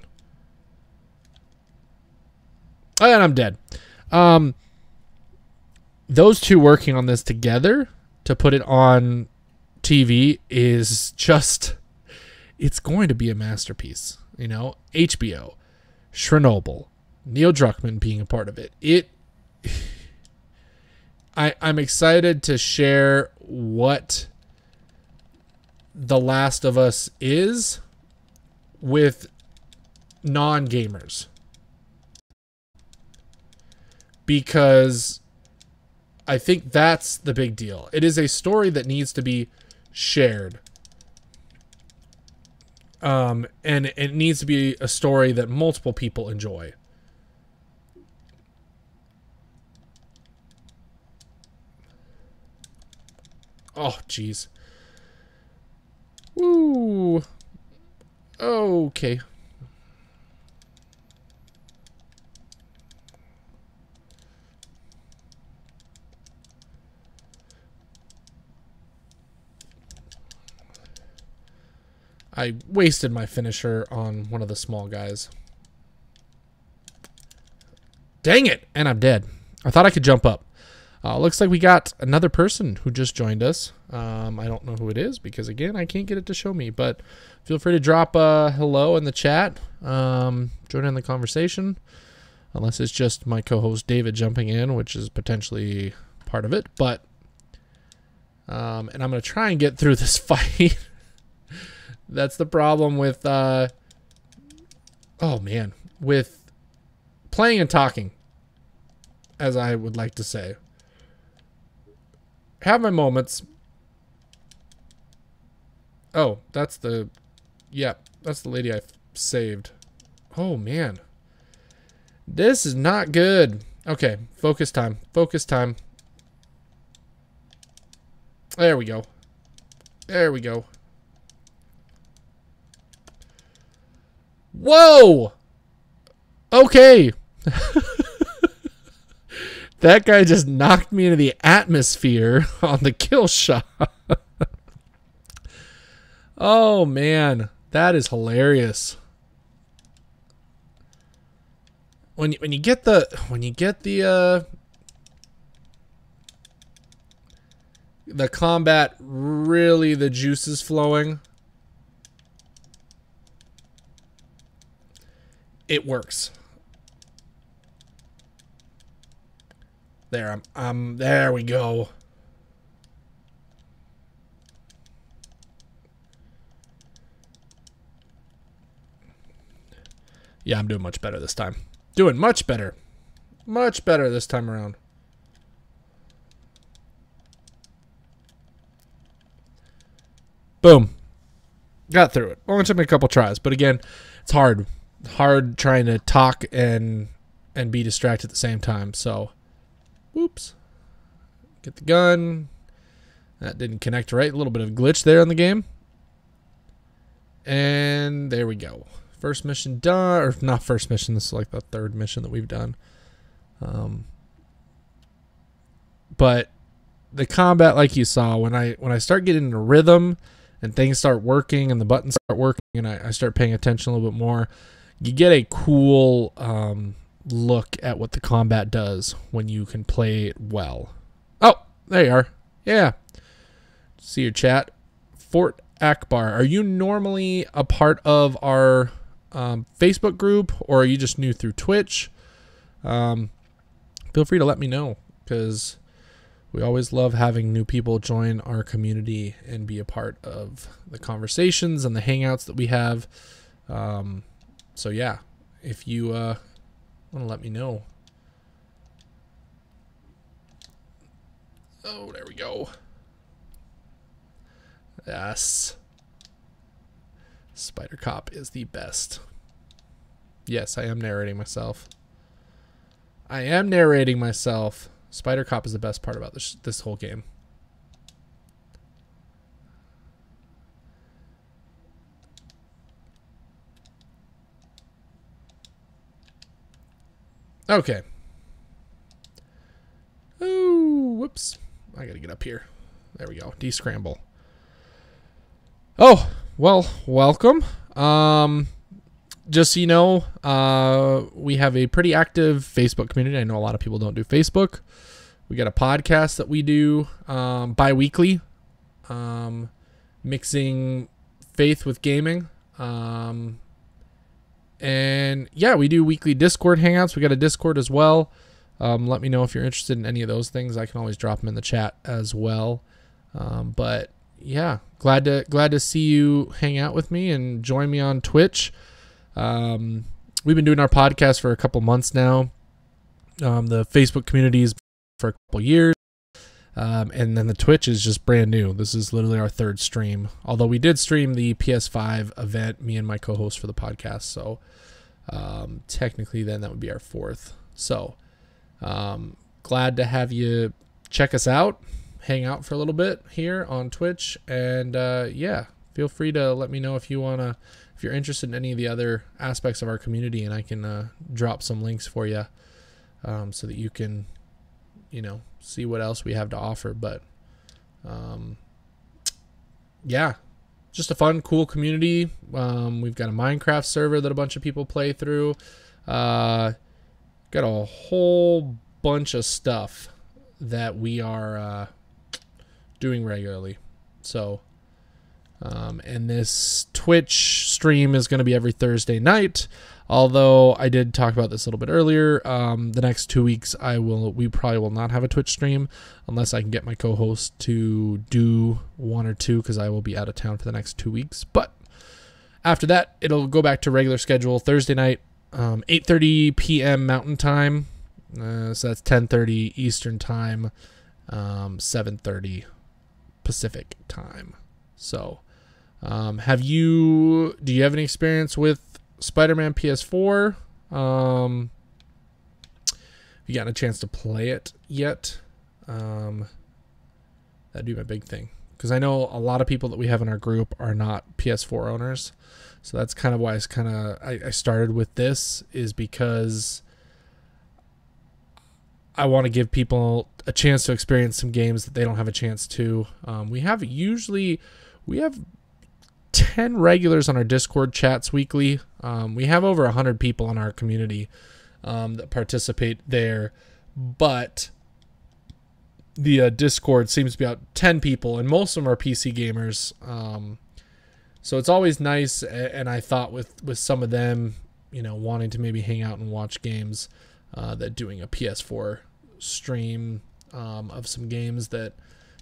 And I'm dead. Those two working on this together to put it on TV is just, it's going to be a masterpiece. You know, HBO, Chernobyl, Neil Druckmann being a part of it. I'm excited to share what The Last of Us is with non-gamers. Because I think that's the big deal. It is a story that needs to be shared. And it needs to be a story that multiple people enjoy. Oh, jeez. Woo. Okay. I wasted my finisher on one of the small guys. Dang it! And I'm dead. I thought I could jump up. Looks like we got another person who just joined us. I don't know who it is because, again, I can't get it to show me. But feel free to drop a hello in the chat. Join in the conversation. Unless it's just my co-host David jumping in, which is potentially part of it. But, and I'm going to try and get through this fight. That's the problem with, oh man, with playing and talking, as I would like to say. Have my moments. Oh, that's the, yeah, that's the lady I saved. Oh man, this is not good. Okay, focus time, focus time. There we go. There we go. Whoa! Okay. That guy just knocked me into the atmosphere on the kill shot. Oh man, that is hilarious. When you get the combat, really the juices flowing. It works. There, there we go. Yeah, I'm doing much better this time. Doing much better. Much better this time around. Boom. Got through it. Only took me a couple tries, but again, it's hard. Hard trying to talk and be distracted at the same time. So, whoops. Get the gun. That didn't connect right. A little bit of glitch there in the game. And there we go. First mission done, or not first mission. This is like the third mission that we've done. But the combat, like you saw, when I start getting into rhythm and things start working and the buttons start working and I start paying attention a little bit more, you get a cool look at what the combat does when you can play it well. Oh, there you are. Yeah. See your chat. Fort Akbar. Are you normally a part of our Facebook group, or are you just new through Twitch? Feel free to let me know, because we always love having new people join our community and be a part of the conversations and the hangouts that we have. So yeah, if you want to let me know. Oh, there we go. Yes. Spider Cop is the best. Yes, I am narrating myself. I am narrating myself. Spider Cop is the best part about this whole game. Okay. Oh, whoops. I gotta get up here. There we go. Descramble. Oh, well, welcome. Just so you know, we have a pretty active Facebook community. I know a lot of people don't do Facebook. We got a podcast that we do bi-weekly, mixing faith with gaming. And yeah, we do weekly Discord hangouts. We got a Discord as well. Let me know if you're interested in any of those things. I can always drop them in the chat as well. But yeah, glad to see you hang out with me and join me on Twitch. We've been doing our podcast for a couple months now. The Facebook community is for a couple years. And then the Twitch is just brand new. This is literally our third stream. Although we did stream the PS5 event, me and my co-host for the podcast. So technically then that would be our fourth. So glad to have you check us out, hang out for a little bit here on Twitch. And yeah, feel free to let me know if you're interested in any of the other aspects of our community, and I can drop some links for you so that you can, see what else we have to offer. But yeah, just a fun, cool community. We've got a Minecraft server that a bunch of people play through. Got a whole bunch of stuff that we are doing regularly. So and this Twitch stream is going to be every Thursday night. Although I did talk about this a little bit earlier, the next 2 weeks we probably will not have a Twitch stream unless I can get my co-host to do one or two, because I will be out of town for the next 2 weeks. But after that, it'll go back to regular schedule. Thursday night, 8:30 p.m. Mountain Time, so that's 10:30 Eastern Time, 7:30 Pacific Time. So, do you have any experience with Spider-Man PS4? Have you gotten a chance to play it yet? That'd be my big thing, because I know a lot of people that we have in our group are not PS4 owners. So that's kind of why I started with this, is because I want to give people a chance to experience some games that they don't have a chance to. We have 10 regulars on our Discord chats weekly. We have over 100 people in our community that participate there, but the Discord seems to be about 10 people, and most of them are PC gamers. So it's always nice, and I thought with some of them, wanting to maybe hang out and watch games, that doing a PS4 stream of some games that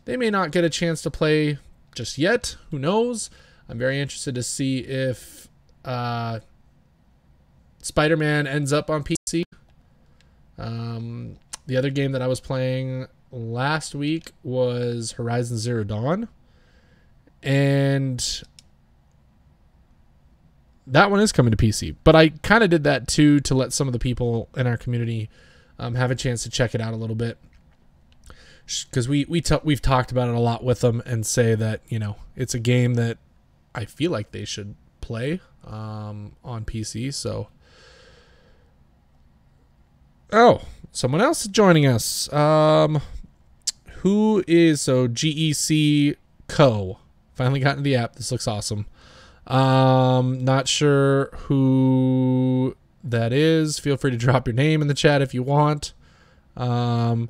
they may not get a chance to play just yet. Who knows? I'm very interested to see if Spider-Man ends up on PC. The other game that I was playing last week was Horizon Zero Dawn, and that one is coming to PC. But I kind of did that too to let some of the people in our community have a chance to check it out a little bit, because we've talked about it a lot with them, and say that it's a game that I feel like they should play on PC. So, someone else is joining us. GEC Co. Finally got into the app. This looks awesome. Not sure who that is. Feel free to drop your name in the chat if you want. Yeah.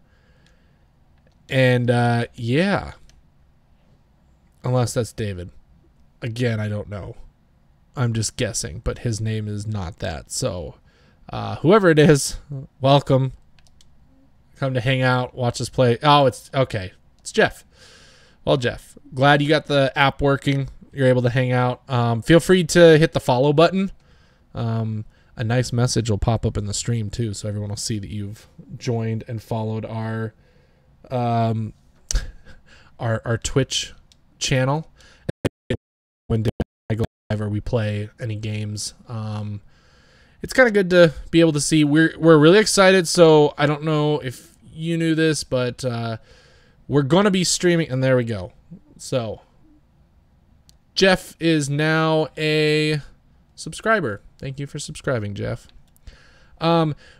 Unless that's David. Again, I don't know. I'm just guessing, but his name is not that. So, whoever it is, welcome. Come to hang out, watch us play. Oh, it's okay. It's Jeff. Well, Jeff, glad you got the app working. You're able to hang out. Feel free to hit the follow button. A nice message will pop up in the stream too, so everyone will see that you've joined and followed our Twitch channel. When I go live or we play any games, it's kind of good to be able to see. We're really excited. So I don't know if you knew this, but we're gonna be streaming, and there we go. So Jeff is now a subscriber. Thank you for subscribing, Jeff.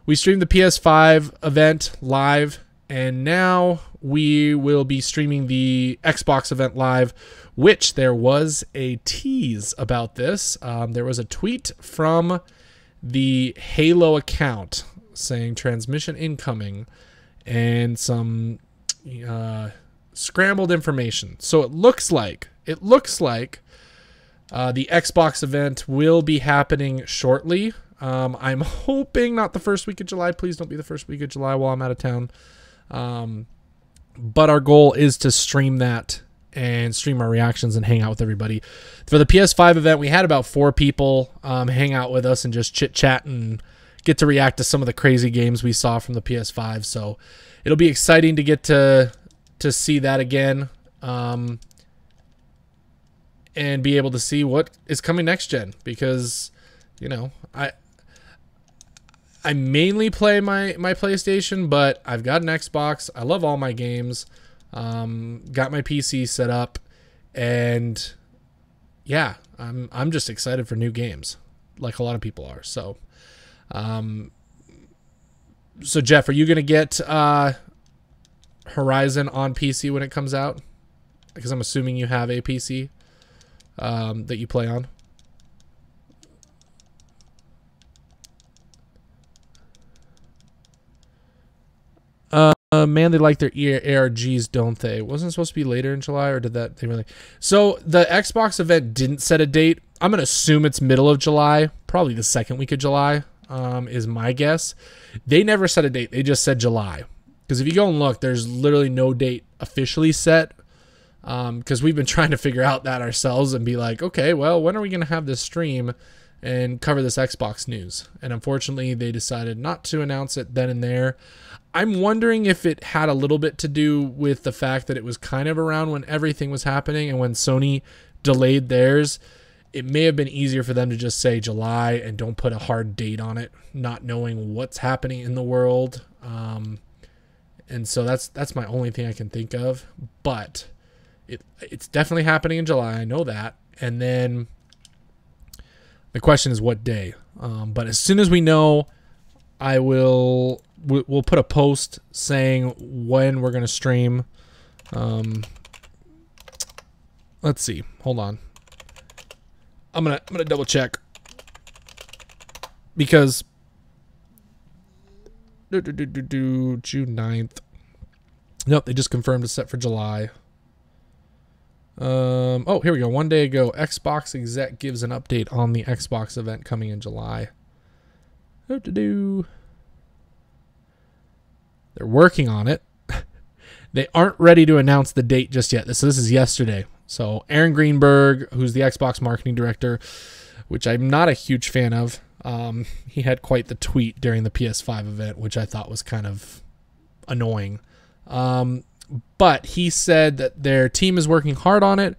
We streamed the PS5 event live And now we will be streaming the Xbox event live, which there was a tease about this. There was a tweet from the Halo account saying transmission incoming and some scrambled information. So it looks like the Xbox event will be happening shortly. I'm hoping not the first week of July. Please don't be the first week of July while I'm out of town. But our goal is to stream that and stream our reactions and hang out with everybody. For the PS5 event, we had about 4 people hang out with us and just chit chat and get to react to some of the crazy games we saw from the PS5. So it'll be exciting to get to see that again, and be able to see what is coming next gen, because you know I mainly play my PlayStation, but I've got an Xbox. I love all my games. Got my PC set up, and yeah, I'm just excited for new games, like a lot of people are. So, so Jeff, are you gonna get Horizon on PC when it comes out? Because I'm assuming you have a PC that you play on. Man, they like their ARGs, don't they? Wasn't it supposed to be later in July, or did that they really? So the Xbox event didn't set a date. I'm gonna assume it's middle of July, probably the second week of July, is my guess. They never set a date. They just said July. Because if you go and look, there's literally no date officially set. Because we've been trying to figure out that ourselves and be like, okay, well, when are we gonna have this stream and cover this Xbox news? And unfortunately, they decided not to announce it then and there. I'm wondering if it had a little bit to do with the fact that it was kind of around when everything was happening, and when Sony delayed theirs, it may have been easier for them to just say July and don't put a hard date on it, not knowing what's happening in the world. And so that's my only thing I can think of. But it's definitely happening in July. I know that. And then the question is what day. But as soon as we know, we'll put a post saying when we're gonna stream. Let's see. Hold on. I'm gonna double check, because June 9th. Nope, they just confirmed it's set for July. Oh, here we go. 1 day ago, Xbox exec gives an update on the Xbox event coming in July. They're working on it. They aren't ready to announce the date just yet. This is yesterday. So Aaron Greenberg, who's the Xbox marketing director, which I'm not a huge fan of, he had quite the tweet during the PS5 event, which I thought was kind of annoying. But he said that their team is working hard on it,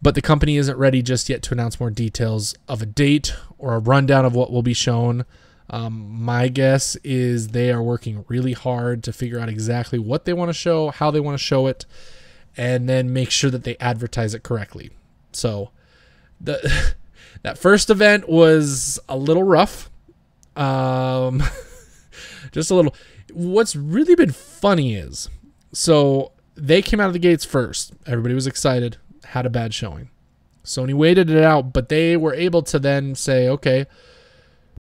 but the company isn't ready just yet to announce more details of a date or a rundown of what will be shown. My guess is they are working really hard to figure out exactly what they want to show, how they want to show it, and then make sure that they advertise it correctly. So that first event was a little rough. Just a little. What's really been funny is, so they came out of the gates first. Everybody was excited, had a bad showing. Sony waited it out, but they were able to then say, okay,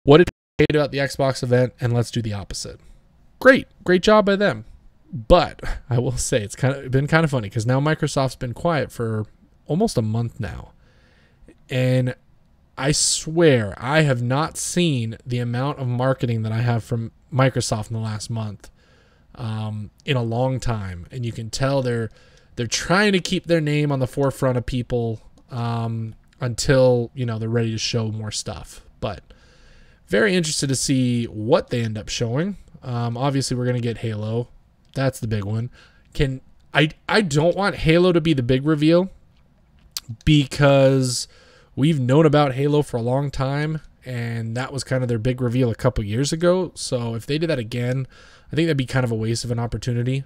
what did we hate about the Xbox event, and let's do the opposite. Great job by them. But I will say it's been kind of funny, because now Microsoft's been quiet for almost a month now, and I swear I have not seen the amount of marketing that I have from Microsoft in the last month in a long time. And you can tell they're trying to keep their name on the forefront of people until, you know, they're ready to show more stuff. But very interested to see what they end up showing. Obviously, we're going to get Halo. That's the big one. I don't want Halo to be the big reveal, because we've known about Halo for a long time, and that was kind of their big reveal a couple years ago. So if they did that again, I think that'd be kind of a waste of an opportunity.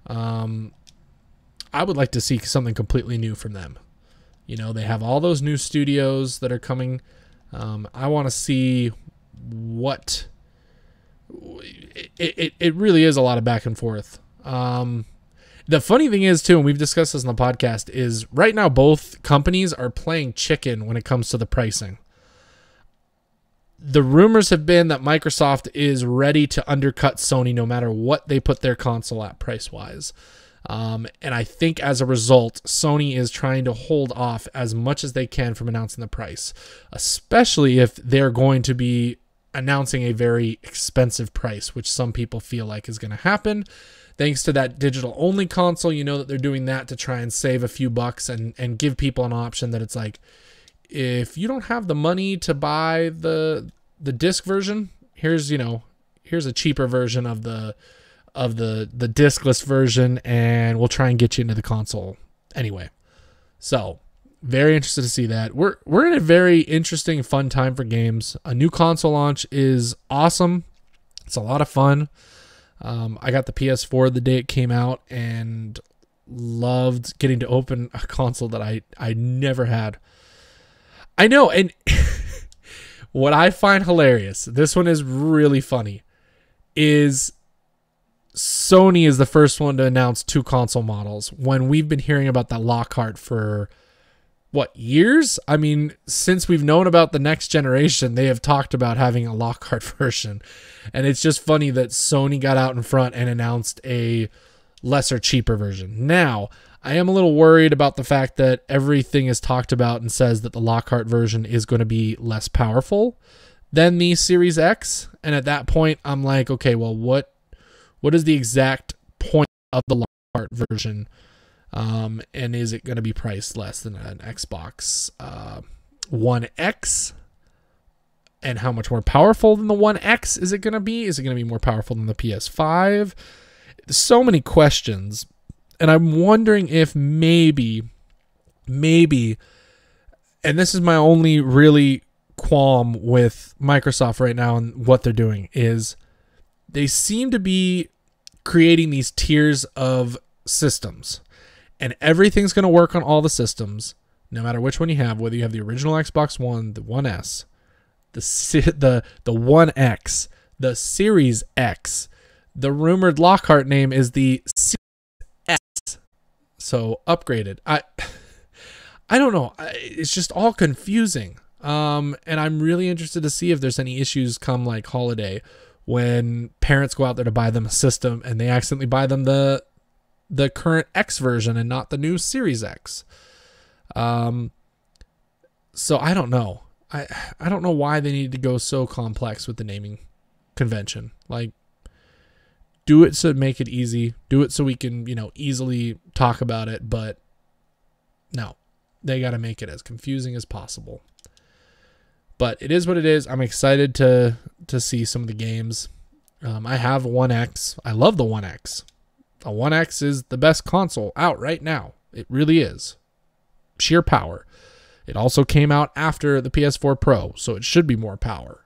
I would like to see something completely new from them. You know, they have all those new studios that are coming. I want to see what... It really is a lot of back and forth The funny thing is, too, and we've discussed this on the podcast, is right now both companies are playing chicken when it comes to the pricing. The rumors have been that Microsoft is ready to undercut Sony no matter what they put their console at price-wise. And I think as a result, Sony is trying to hold off as much as they can from announcing the price, especially if they're going to be announcing a very expensive price, which some people feel like is going to happen. Thanks to that digital-only console, you know that they're doing that to try and save a few bucks and give people an option that it's like, if you don't have the money to buy the disc version, here's a cheaper version of the discless version, and we'll try and get you into the console anyway. So very interested to see that. We're in a very interesting, fun time for games. A new console launch is awesome. It's a lot of fun. I got the PS4 the day it came out and loved getting to open a console that I never had. I know, and what I find hilarious, this one is really funny, is Sony is the first one to announce 2 console models when we've been hearing about that Lockhart for, what, years? I mean, since we've known about the next generation, they have talked about having a Lockhart version. And it's just funny that Sony got out in front and announced a lesser, cheaper version. Now, I am a little worried about the fact that everything is talked about and says that the Lockhart version is going to be less powerful than the Series X. And at that point, I'm like, okay, well, what is the exact point of the Lockhart version? And is it going to be priced less than an Xbox One X? And how much more powerful than the One X is it going to be? Is it going to be more powerful than the PS5? So many questions. And I'm wondering if maybe, and this is my only really qualm with Microsoft right now and what they're doing, is they seem to be creating these tiers of systems. And everything's going to work on all the systems, no matter which one you have, whether you have the original Xbox One, the One S, the One X, the Series X. The rumored Lockhart name is the Series X. So upgraded. I don't know. It's just all confusing. And I'm really interested to see if there's any issues come like holiday when parents go out there to buy them a system and they accidentally buy them the current X version and not the new Series X. So I don't know. I don't know why they need to go so complex with the naming convention. Like, do it so make it easy. Do it so we can, easily talk about it. But no, they got to make it as confusing as possible. But it is what it is. I'm excited to see some of the games. I have One X. I love the One X. The One X is the best console out right now. It really is. Sheer power. It also came out after the PS4 Pro, so it should be more power.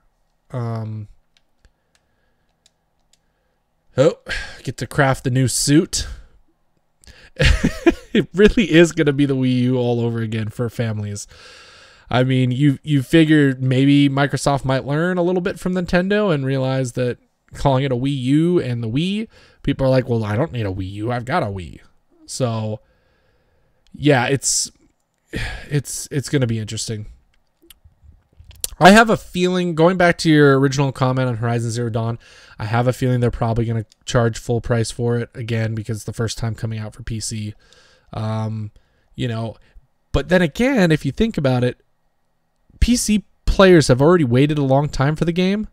Get to craft the new suit. It really is going to be the Wii U all over again for families. I mean, you figured maybe Microsoft might learn a little bit from Nintendo and realize that calling it a Wii U and the Wii, people are like, well, I don't need a Wii U. I've got a Wii. So, yeah, it's going to be interesting. I have a feeling, going back to your original comment on Horizon Zero Dawn, I have a feeling they're probably going to charge full price for it again because it's the first time coming out for PC. But then again, if you think about it, PC players have already waited a long time for the game.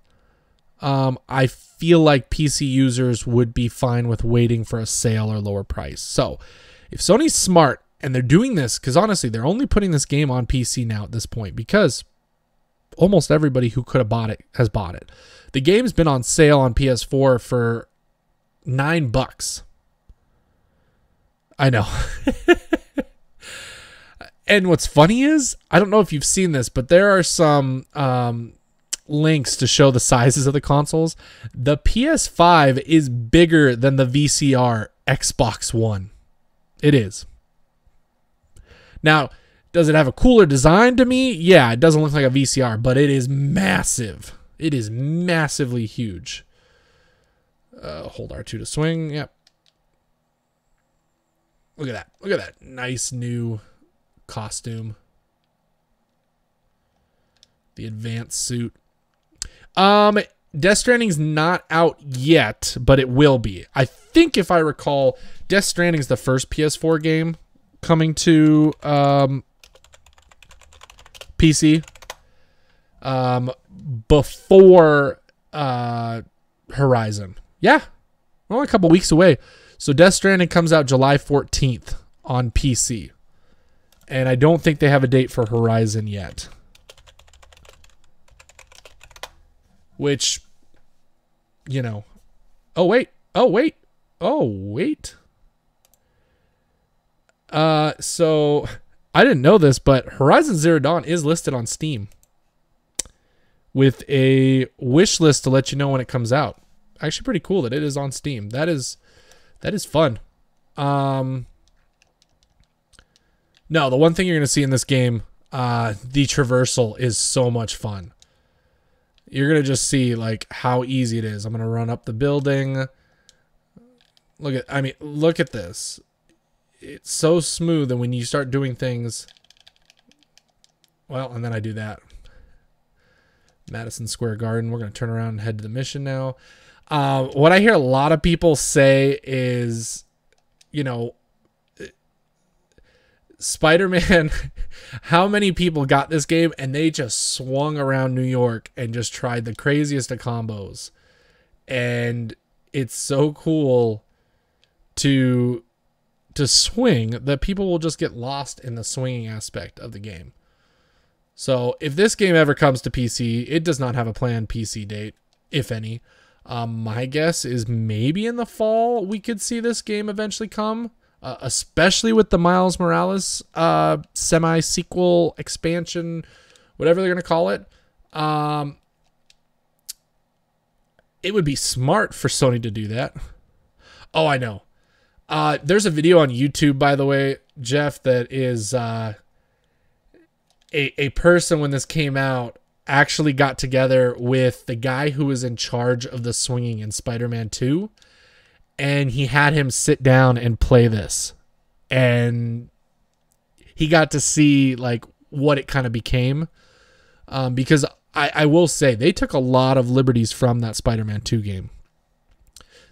I feel like PC users would be fine with waiting for a sale or lower price. So if Sony's smart and they're doing this, because honestly, they're only putting this game on PC now at this point because almost everybody who could have bought it has bought it. The game's been on sale on PS4 for $9. I know. And what's funny is, I don't know if you've seen this, but there are some links to show the sizes of the consoles. The PS5 is bigger than the VCR Xbox One. It is. Now, does it have a cooler design to me? Yeah, it doesn't look like a VCR, but it is massive. It is massively huge. Hold R2 to swing. Yep. Look at that. Look at that nice new costume. The advanced suit. Death Stranding's not out yet, but it will be. I think if I recall, Death Stranding's the first PS4 game coming to PC. Before Horizon. Yeah. We're only a couple weeks away. So Death Stranding comes out July 14th on PC. And I don't think they have a date for Horizon yet. Which, you know. Oh, wait. Oh, wait. Oh, wait. So I didn't know this, but Horizon Zero Dawn is listed on Steam with a wish list to let you know when it comes out. Actually pretty cool that it is on Steam. That is fun. No, the one thing you're going to see in this game, the traversal is so much fun. You're going to just see like how easy it is. I'm going to run up the building. Look at this. It's so smooth, and when you start doing things, well, and then I do that. Madison Square Garden. We're going to turn around and head to the mission now. What I hear a lot of people say is, you know, Spider-Man, how many people got this game and they just swung around New York and just tried the craziest of combos. And it's so cool to swing that people will just get lost in the swinging aspect of the game. So if this game ever comes to PC, it does not have a planned PC date, if any. My guess is maybe in the fall we could see this game eventually come, especially with the Miles Morales semi-sequel expansion, whatever they're going to call it. It would be smart for Sony to do that. Oh, I know. There's a video on YouTube, by the way, Jeff, that is a person when this came out actually got together with the guy who was in charge of the swinging in Spider-Man 2, and he had him sit down and play this. And he got to see like what it kind of became. Because I will say they took a lot of liberties from that Spider-Man 2 game.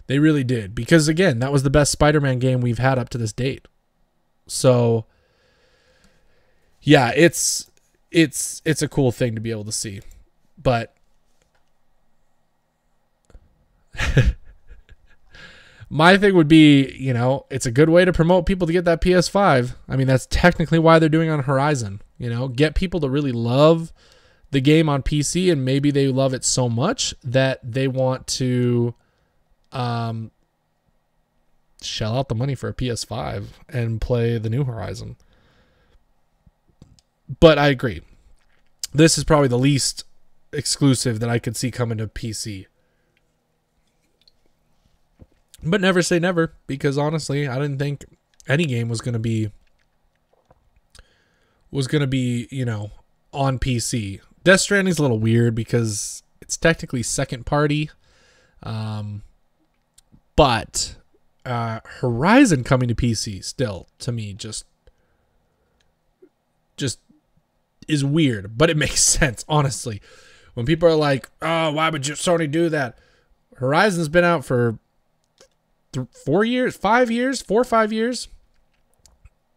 They really did. Because, again, that was the best Spider-Man game we've had up to this date. So, yeah, it's a cool thing to be able to see. But my thing would be, you know, it's a good way to promote people to get that PS5. I mean, that's technically why they're doing on Horizon. You know, get people to really love the game on PC, and maybe they love it so much that they want to shell out the money for a PS5 and play the new Horizon. But I agree. This is probably the least exclusive that I could see coming to PC. But never say never, because honestly, I didn't think any game was going to be, you know, on PC. Death Stranding's a little weird because it's technically second party. But Horizon coming to PC still, to me, just is weird, but it makes sense, honestly. When people are like, oh, why would Sony do that? Horizon's been out for 4 years, 5 years, 4 or 5 years.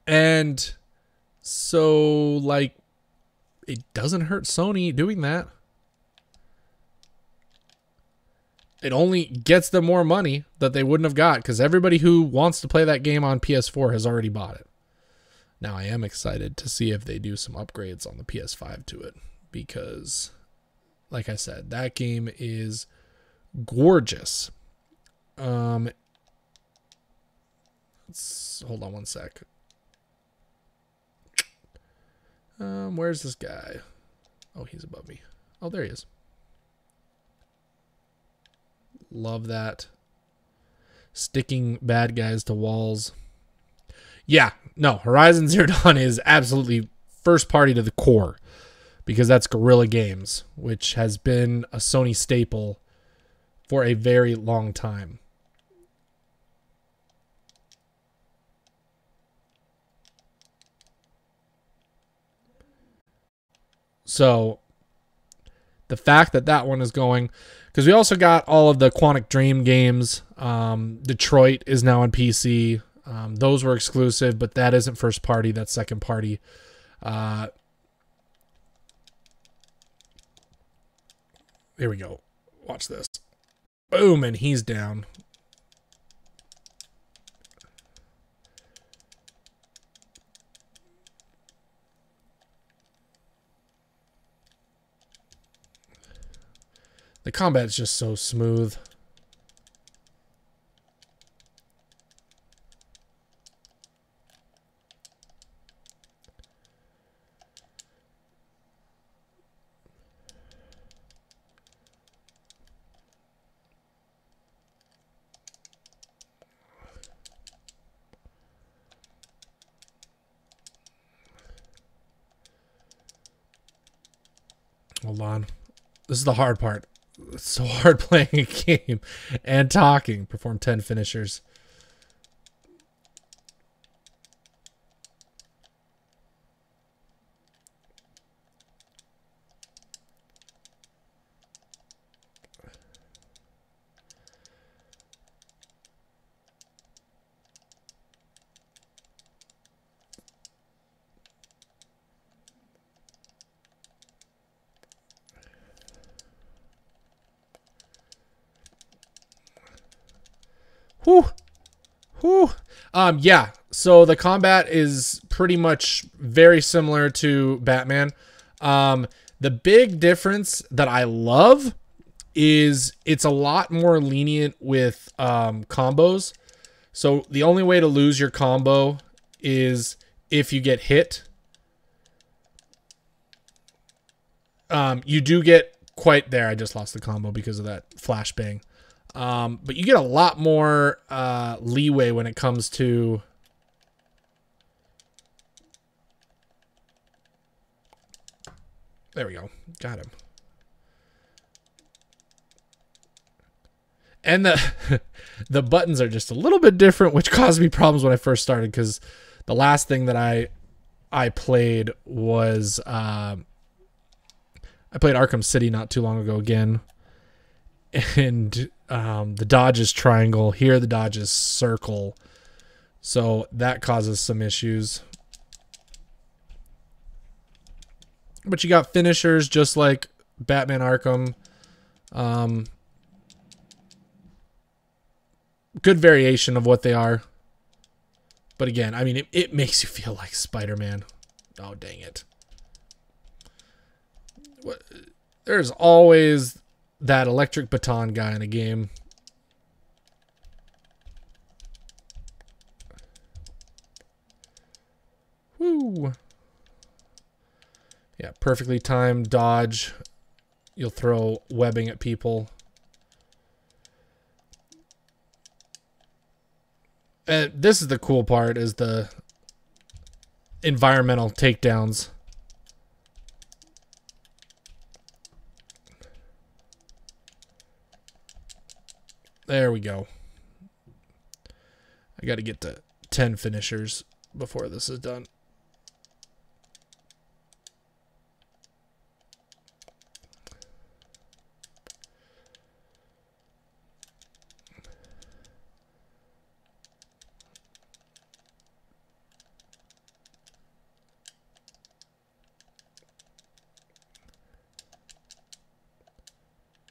And so, like, it doesn't hurt Sony doing that. It only gets them more money that they wouldn't have got, because everybody who wants to play that game on PS4 has already bought it. Now, I am excited to see if they do some upgrades on the PS5 to it, because, like I said, that game is gorgeous. Hold on one sec. Where's this guy? Oh, he's above me. Oh, there he is. Love that. Sticking bad guys to walls. Yeah, no, Horizon Zero Dawn is absolutely first party to the core, because that's Guerrilla Games, which has been a Sony staple for a very long time. So the fact that that one is going, because we also got all of the Quantic Dream games. Detroit is now on PC. Those were exclusive, but that isn't first party. That's second party. Here we go. Watch this. Boom, and he's down. The combat's just so smooth. Hold on. This is the hard part. It's so hard playing a game and talking. Perform 10 finishers. Whew. Whew. Yeah. So the combat is pretty much very similar to Batman. The big difference that I love is it's a lot more lenient with combos. So the only way to lose your combo is if you get hit. You do get quite there. I just lost the combo because of that flashbang. But you get a lot more leeway when it comes to there we go. Got him. And the buttons are just a little bit different, which caused me problems when I first started, because the last thing that I played was I played Arkham City not too long ago again. And the dodge is triangle. Here the dodge is circle. So that causes some issues. But you got finishers just like Batman Arkham. Good variation of what they are. But again, I mean, it makes you feel like Spider-Man. Oh, dang it. There's always that electric baton guy in a game. Woo. Yeah, perfectly timed dodge. You'll throw webbing at people. And this is the cool part, is the environmental takedowns. There we go. I got to get to 10 finishers before this is done.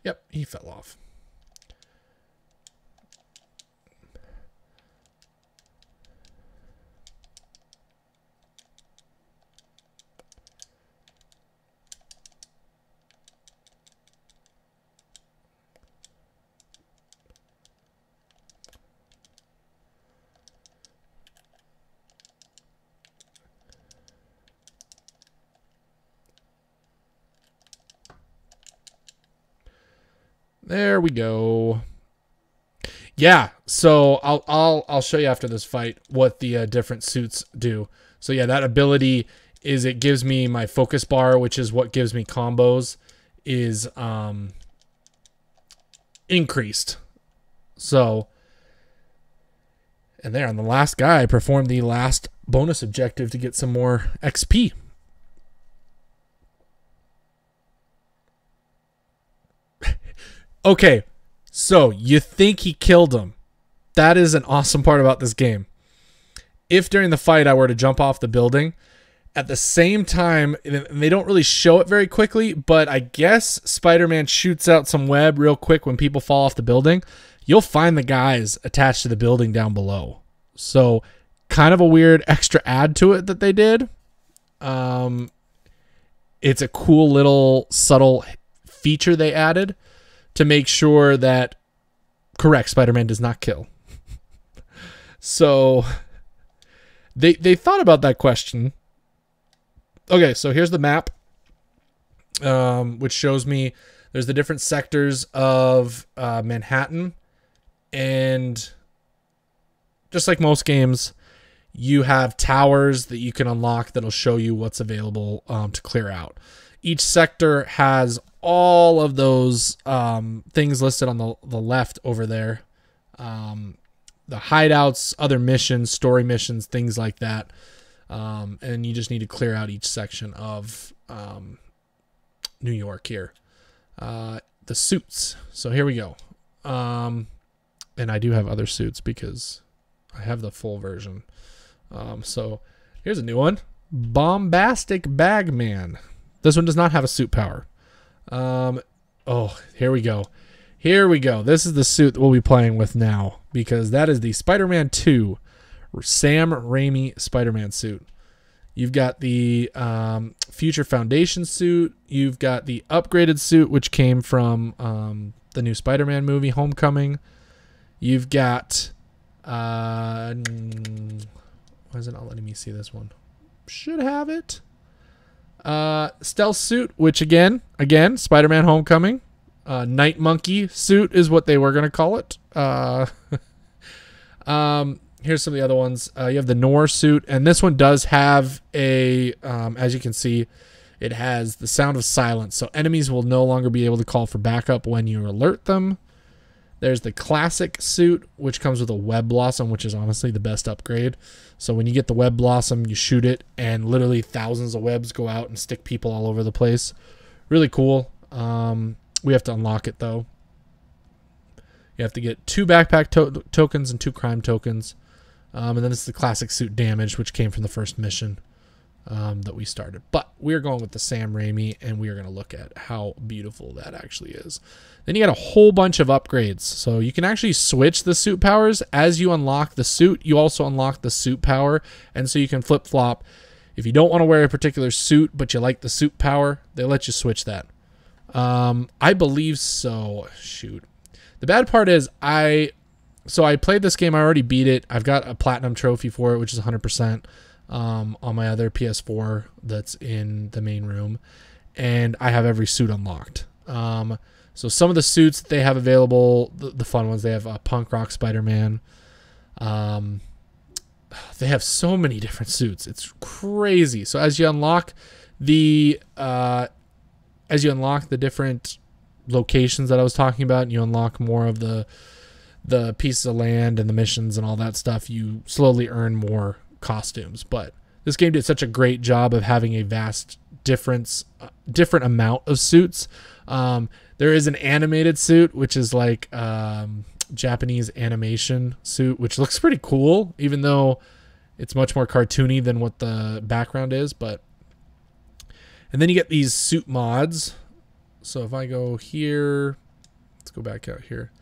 Yep, he fell off. There we go. Yeah, so I'll show you after this fight what the different suits do. So yeah, that ability is it gives me my focus bar, which is what gives me combos, is increased. So, and there on the last guy, I performed the last bonus objective to get some more XP. Okay, so you think he killed him. That is an awesome part about this game. If during the fight I were to jump off the building, at the same time, and they don't really show it very quickly, but I guess Spider-Man shoots out some web real quick when people fall off the building. You'll find the guys attached to the building down below. So kind of a weird extra add to it that they did. It's a cool little subtle feature they added to make sure that, correct, Spider-Man does not kill. So they thought about that question. Okay, so here's the map, which shows me there's the different sectors of Manhattan. And just like most games, you have towers that you can unlock that'll show you what's available to clear out. Each sector has all of those things listed on the left over there. The hideouts, other missions, story missions, things like that. And you just need to clear out each section of New York here. The suits. So here we go. And I do have other suits because I have the full version. So here's a new one. Bombastic Bagman. This one does not have a suit power. Oh, here we go. Here we go. This is the suit that we'll be playing with now, because that is the Spider-Man 2 Sam Raimi Spider-Man suit. You've got the Future Foundation suit. You've got the upgraded suit, which came from the new Spider-Man movie, Homecoming. You've got... why is it not letting me see this one? Should have it. Stealth suit, which again, Spider-Man Homecoming. Night Monkey suit is what they were going to call it. Here's some of the other ones. You have the Noir suit, and this one does have a, as you can see, it has the sound of silence, so enemies will no longer be able to call for backup when you alert them. There's the classic suit, which comes with a web blossom, which is honestly the best upgrade. So when you get the web blossom, you shoot it, and literally thousands of webs go out and stick people all over the place. Really cool. We have to unlock it, though. You have to get 2 backpack tokens and 2 crime tokens. And then it's the classic suit damage, which came from the first mission that we started. But we're going with the Sam Raimi, and we are going to look at how beautiful that actually is. Then you got a whole bunch of upgrades. So you can actually switch the suit powers. As you unlock the suit, you also unlock the suit power. And so you can flip-flop. If you don't want to wear a particular suit, but you like the suit power, they let you switch that. I believe so. Shoot. The bad part is I played this game. I already beat it. I've got a platinum trophy for it, which is 100% on my other PS4 that's in the main room. And I have every suit unlocked. So some of the suits that they have available, the fun ones, they have Punk Rock Spider-Man. They have so many different suits. It's crazy. So as you unlock the different locations that I was talking about, and you unlock more of the pieces of land and the missions and all that stuff, you slowly earn more costumes. But this game did such a great job of having a vast different amount of suits. There is an animated suit, which is like Japanese animation suit, which looks pretty cool, even though it's much more cartoony than what the background is. And then you get these suit mods. So if I go here, let's go back out here.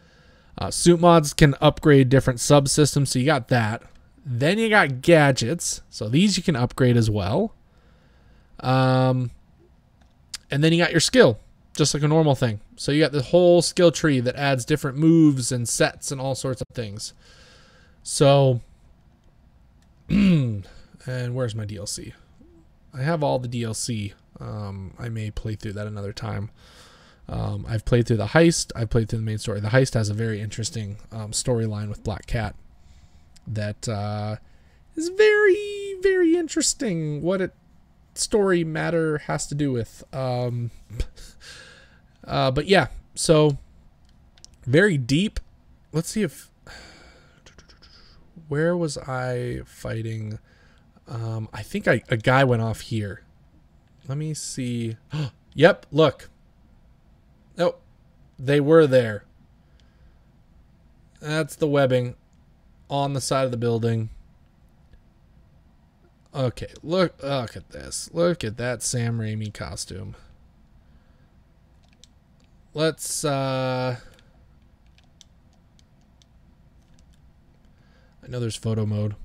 Suit mods can upgrade different subsystems, so you got that. Then you got gadgets, so these you can upgrade as well. And then you got your skill, just like a normal thing. So you got the whole skill tree that adds different moves and sets and all sorts of things. So, and where's my DLC? I have all the DLC. I may play through that another time. I've played through the heist. I've played through the main story. The heist has a very interesting storyline with Black Cat that is very, very interesting. What it story matter has to do with. But yeah, so very deep. Let's see if... Where was I fighting? I think a guy went off here. Let me see. Yep, look. Oh, They were there. That's the webbing on the side of the building. Okay, look at this. Look at that Sam Raimi costume. Let's I know there's photo mode.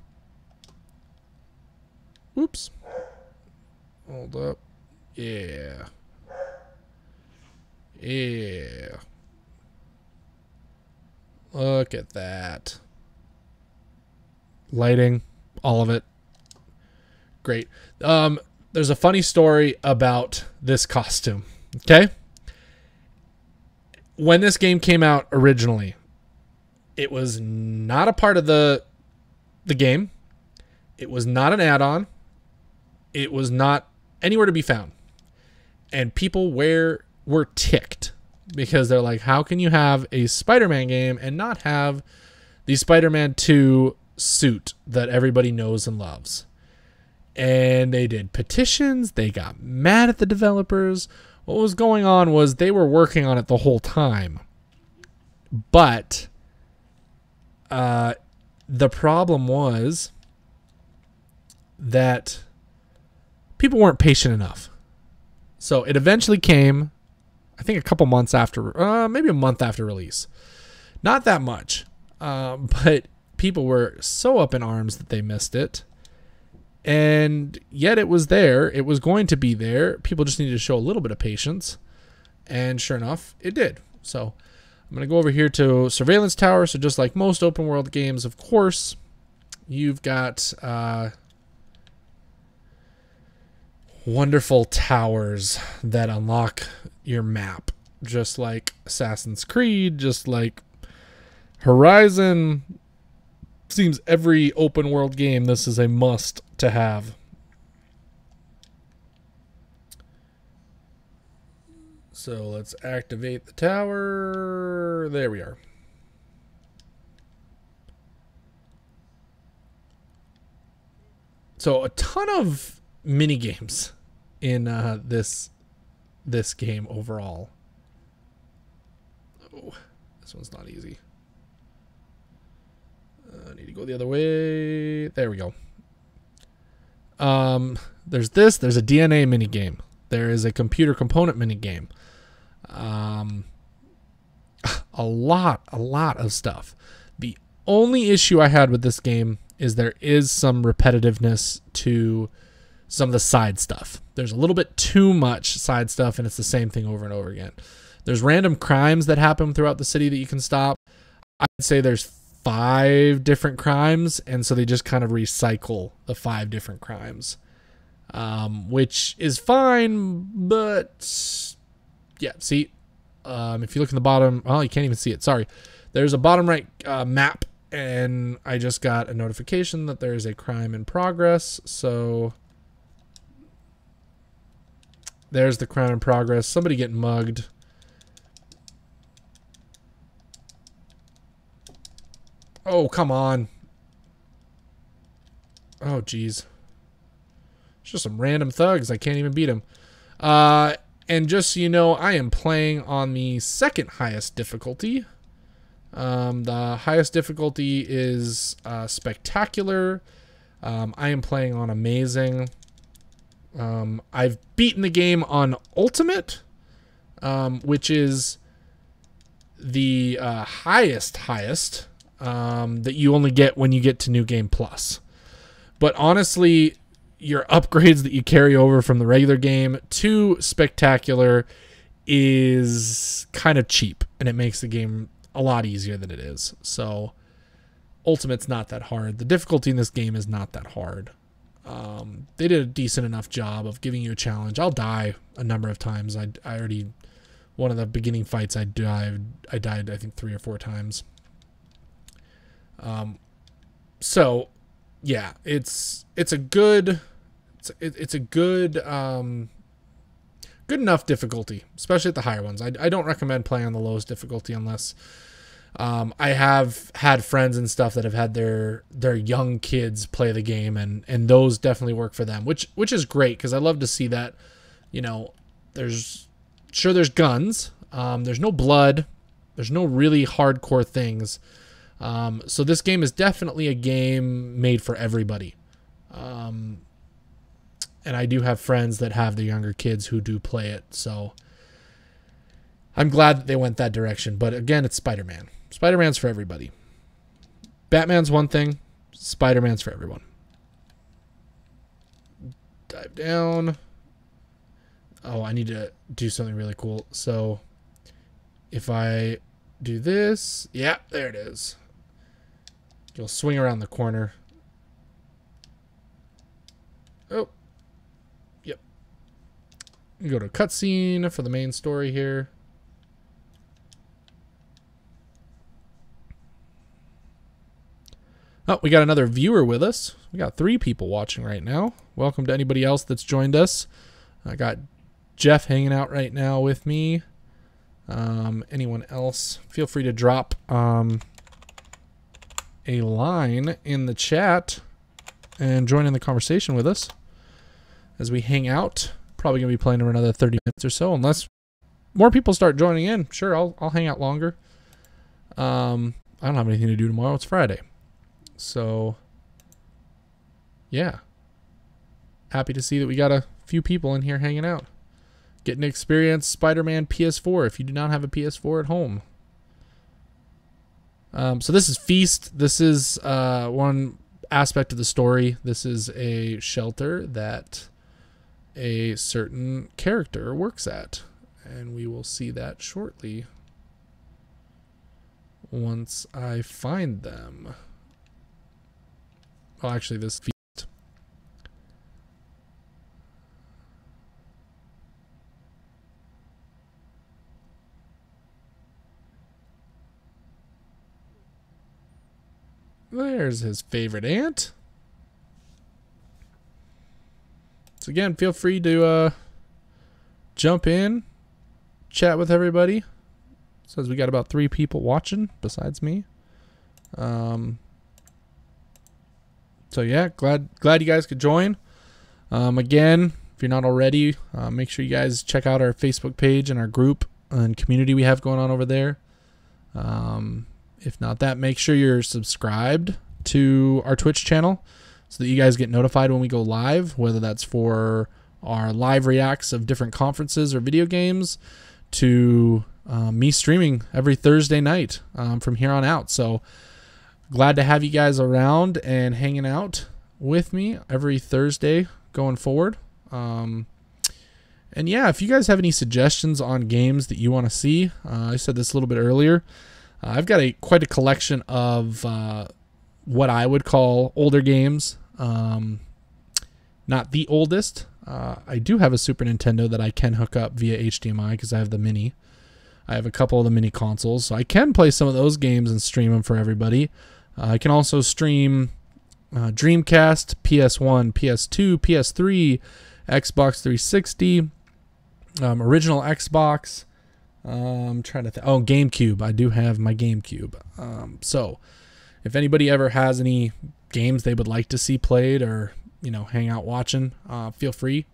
Oops. Hold up. Yeah. Yeah. Look at that. Lighting, all of it. Great. There's a funny story about this costume. Okay? When this game came out originally, it was not a part of the game. It was not an add-on. It was not anywhere to be found. And people were ticked because they're like, how can you have a Spider-Man game and not have the Spider-Man 2 suit that everybody knows and loves? And they did petitions. They got mad at the developers. What was going on was they were working on it the whole time. But the problem was that people weren't patient enough. So it eventually came, I think a couple months after, maybe a month after release. Not that much. But people were so up in arms that they missed it. And yet it was there. It was going to be there. People just needed to show a little bit of patience. And sure enough, it did. So I'm going to go over here to Surveillance Tower. So just like most open world games, of course, you've got wonderful towers that unlock your map. Just like Assassin's Creed, just like Horizon. Seems every open world game, this is a must to have. So let's activate the tower. There we are. So a ton of mini games in this game overall. Oh, this one's not easy. I need to go the other way. There we go. There's this. There's a DNA minigame. There is a computer component minigame. A lot of stuff. The only issue I had with this game is there is some repetitiveness to some of the side stuff. There's a little bit too much side stuff, and it's the same thing over and over again. There's random crimes that happen throughout the city that you can stop. I'd say there's 5 different crimes, and so they just kind of recycle the 5 different crimes, which is fine, but yeah, see, if you look in the bottom, well, you can't even see it, sorry. There's a bottom right map, and I just got a notification that there is a crime in progress, so there's the crime in progress. Somebody getting mugged. Oh, come on. Oh, geez. It's just some random thugs. I can't even beat them. And just so you know, I am playing on the second highest difficulty. The highest difficulty is spectacular. I am playing on amazing. I've beaten the game on ultimate, which is the highest that you only get when you get to New Game Plus. But honestly, your upgrades that you carry over from the regular game to spectacular is kind of cheap, and it makes the game a lot easier than it is. So ultimate's not that hard. The difficulty in this game is not that hard. They did a decent enough job of giving you a challenge. I'll die a number of times. I already, one of the beginning fights I died I think 3 or 4 times. So yeah, it's a good good enough difficulty, especially at the higher ones. I don't recommend playing on the lowest difficulty unless I have had friends and stuff that have had their young kids play the game, and those definitely work for them, which is great, because I love to see that. You know, there's guns, There's no blood. There's no really hardcore things. So this game is definitely a game made for everybody. And I do have friends that have the younger kids who do play it. So I'm glad that they went that direction. But again, it's Spider-Man. Spider-Man's for everybody. Batman's one thing. Spider-Man's for everyone. Dive down. Oh, I need to do something really cool. So if I do this, yeah, there it is. You'll swing around the corner. Oh, yep. You go to cutscene for the main story here. Oh, we got another viewer with us. We got 3 people watching right now. Welcome to anybody else that's joined us. I got Jeff hanging out right now with me. Anyone else, feel free to drop a line in the chat and join in the conversation with us as we hang out. Probably gonna be playing for another 30 minutes or so, unless more people start joining in. Sure, I'll hang out longer. I don't have anything to do tomorrow. It's Friday. So, yeah. Happy to see that we got a few people in here hanging out. Getting to experience Spider-Man PS4 if you do not have a PS4 at home. So this is Feast. This is one aspect of the story. This is a shelter that a certain character works at. And we will see that shortly once I find them. Well, actually, this Feast. There's his favorite ant. So again, feel free to jump in, chat with everybody. Says we got about 3 people watching besides me. So yeah, glad you guys could join. Again, if you're not already, make sure you guys check out our Facebook page and our group and community we have going on over there. If not that, make sure you're subscribed to our Twitch channel so that you guys get notified when we go live, whether that's for our live reacts of different conferences or video games to me streaming every Thursday night from here on out. So glad to have you guys around and hanging out with me every Thursday going forward. And yeah, if you guys have any suggestions on games that you want to see, I said this a little bit earlier. I've got quite a collection of what I would call older games. Not the oldest. I do have a Super Nintendo that I can hook up via HDMI because I have the mini. I have a couple of the mini consoles, so I can play some of those games and stream them for everybody. I can also stream Dreamcast, PS1, PS2, PS3, Xbox 360, original Xbox. I'm trying to think. Oh, GameCube. I do have my GameCube. So if anybody ever has any games they would like to see played or, you know, hang out watching, feel free.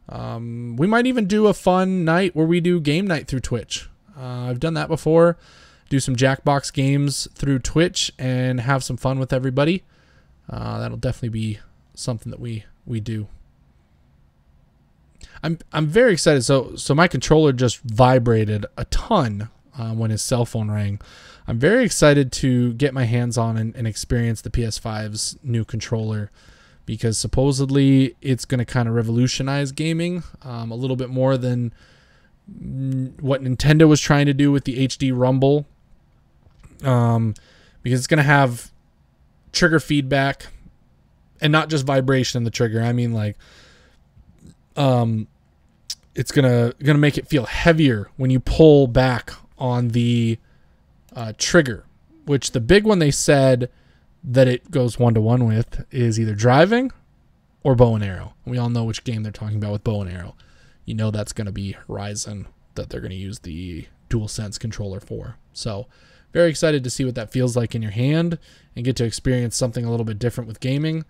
We might even do a fun night where we do game night through Twitch. I've done that before. Do some Jackbox games through Twitch and have some fun with everybody. That'll definitely be something that we do. I'm very excited. So my controller just vibrated a ton when his cell phone rang. I'm very excited to get my hands on and experience the PS5's new controller because supposedly it's going to kind of revolutionize gaming a little bit more than what Nintendo was trying to do with the HD Rumble. Because it's going to have trigger feedback and not just vibration in the trigger. I mean, like, it's gonna make it feel heavier when you pull back on the trigger, which the big one they said that it goes 1-to-1 with is either driving or bow and arrow. We all know which game they're talking about with bow and arrow. You know that's going to be Horizon that they're going to use the DualSense controller for. So very excited to see what that feels like in your hand and get to experience something a little bit different with gaming.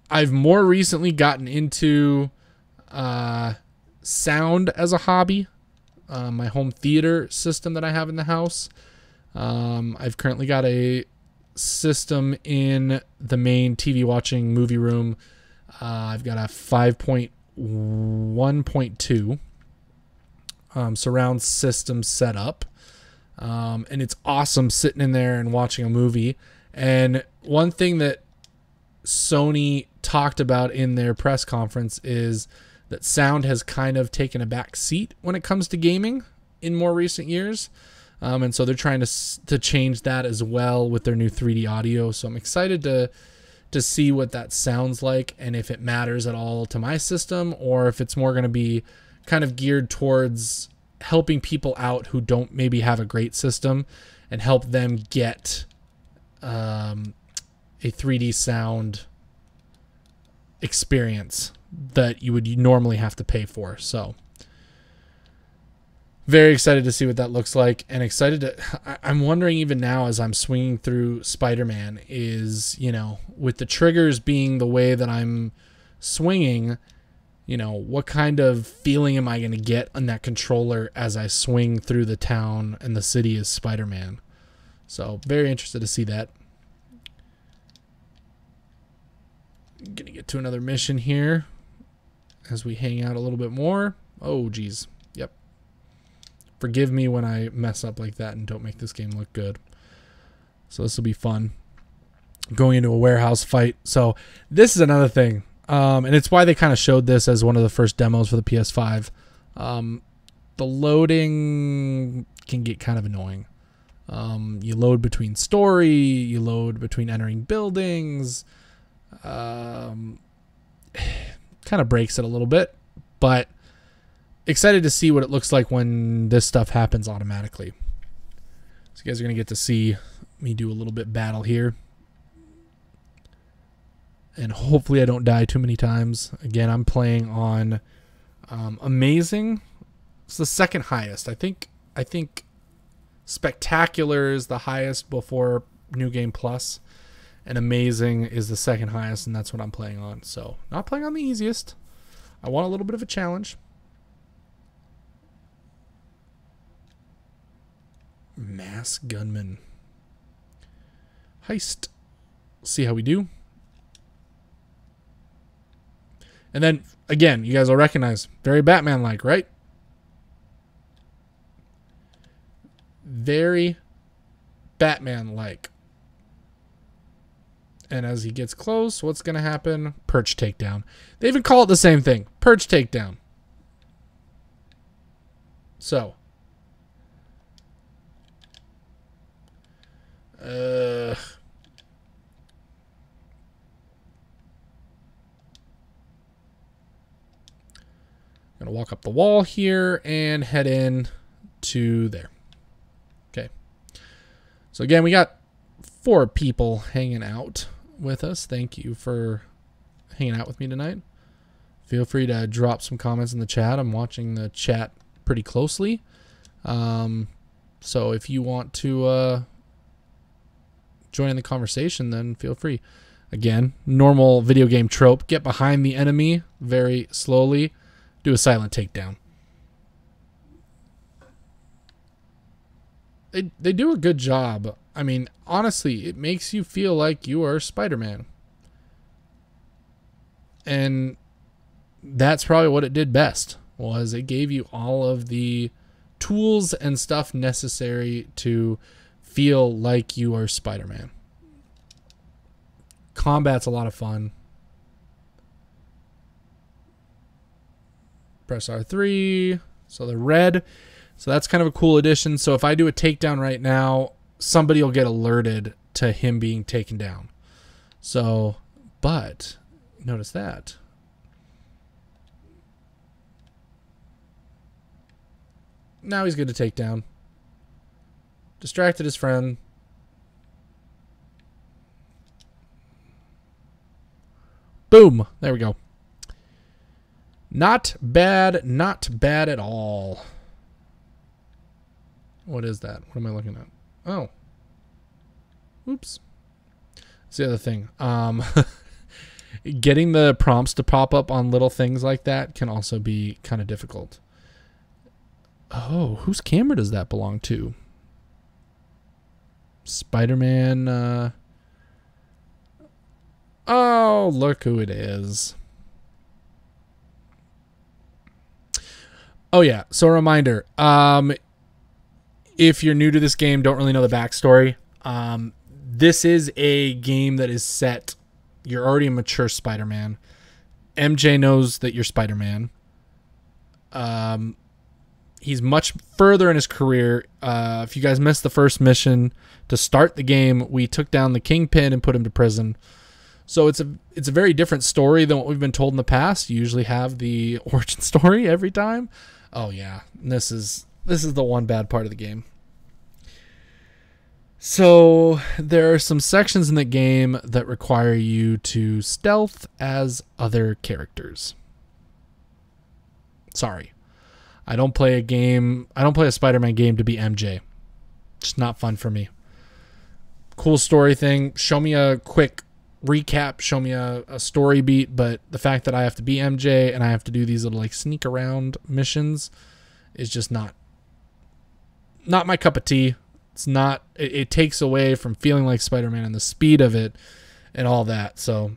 I've more recently gotten into sound as a hobby. My home theater system that I have in the house. I've currently got a system in the main TV watching movie room. I've got a 5.1.2 surround system set up. And it's awesome sitting in there and watching a movie. And one thing that Sony talked about in their press conference is that sound has kind of taken a back seat when it comes to gaming in more recent years. And so they're trying to change that as well with their new 3D audio. So I'm excited to see what that sounds like and if it matters at all to my system, or if it's more going to be kind of geared towards helping people out who don't maybe have a great system and help them get a 3D sound experience that you would normally have to pay for. So very excited to see what that looks like, and excited to, I'm wondering even now as I'm swinging through Spider-Man is, you know, with the triggers being the way that I'm swinging, you know, what kind of feeling am I going to get on that controller as I swing through the town and the city as Spider-Man? So very interested to see that. Gonna get to another mission here as we hang out a little bit more. Oh, geez. Yep. Forgive me when I mess up like that and don't make this game look good. So this will be fun. Going into a warehouse fight. So this is another thing. And it's why they kind of showed this as one of the first demos for the PS5. The loading can get kind of annoying. You load between story, you load between entering buildings. Kind of breaks it a little bit, but excited to see what it looks like when this stuff happens automatically. So you guys are going to get to see me do a little bit battle here. And hopefully I don't die too many times. Again, I'm playing on Amazing. It's the second highest. I think Spectacular is the highest before New Game Plus. And Amazing is the second highest, and that's what I'm playing on. So, not playing on the easiest. I want a little bit of a challenge. Mass Gunman. Heist. See how we do. And then, again, you guys will recognize, very Batman-like, right? Very Batman-like. And as he gets close, what's going to happen? Perch takedown. They even call it the same thing. Perch takedown. So. Gonna walk up the wall here and head in to there. Okay. So again, we got 4 people hanging out with us. Thank you for hanging out with me tonight. Feel free to drop some comments in the chat. I'm watching the chat pretty closely. So if you want to join in the conversation, then feel free. Again, normal video game trope. Get behind the enemy very slowly. Do a silent takedown. They do a good job. I mean, honestly, it makes you feel like you are Spider-Man. And that's probably what it did best, was it gave you all of the tools and stuff necessary to feel like you are Spider-Man. Combat's a lot of fun. Press R3. So the red. So that's kind of a cool addition. So if I do a takedown right now, somebody will get alerted to him being taken down. So, but notice that. Now he's good to take down. Distracted his friend. Boom. There we go. Not bad. Not bad at all. What is that? What am I looking at? Oh. Oops. That's the other thing. Getting the prompts to pop up on little things like that can also be kind of difficult. Oh, whose camera does that belong to? Spider-Man. Oh, look who it is. Oh, yeah. So a reminder. If you're new to this game, don't really know the backstory. This is a game that is set. You're already a mature Spider-Man. MJ knows that you're Spider-Man. He's much further in his career. If you guys missed the first mission to start the game, we took down the Kingpin and put him to prison. So it's a very different story than what we've been told in the past. You usually have the origin story every time. Oh yeah, this is the one bad part of the game. So there are some sections in the game that require you to stealth as other characters. Sorry. I don't play a Spider-Man game to be MJ. Just not fun for me. Cool story thing. Show me a quick recap. Show me a story beat. But the fact that I have to be MJ and I have to do these little like sneak around missions is just not my cup of tea. It's not. It takes away from feeling like Spider-Man and the speed of it and all that. So.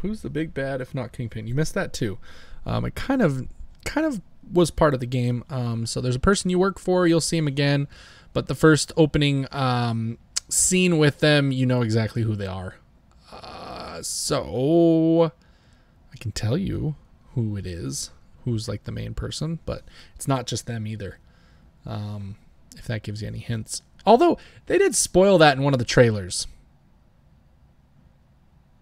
Who's the big bad if not Kingpin? You missed that too. It kind of was part of the game. So there's a person you work for. You'll see him again, but the first opening scene with them, you know exactly who they are. So I can tell you who it is, who's like the main person, but it's not just them either. If that gives you any hints. Although they did spoil that in one of the trailers.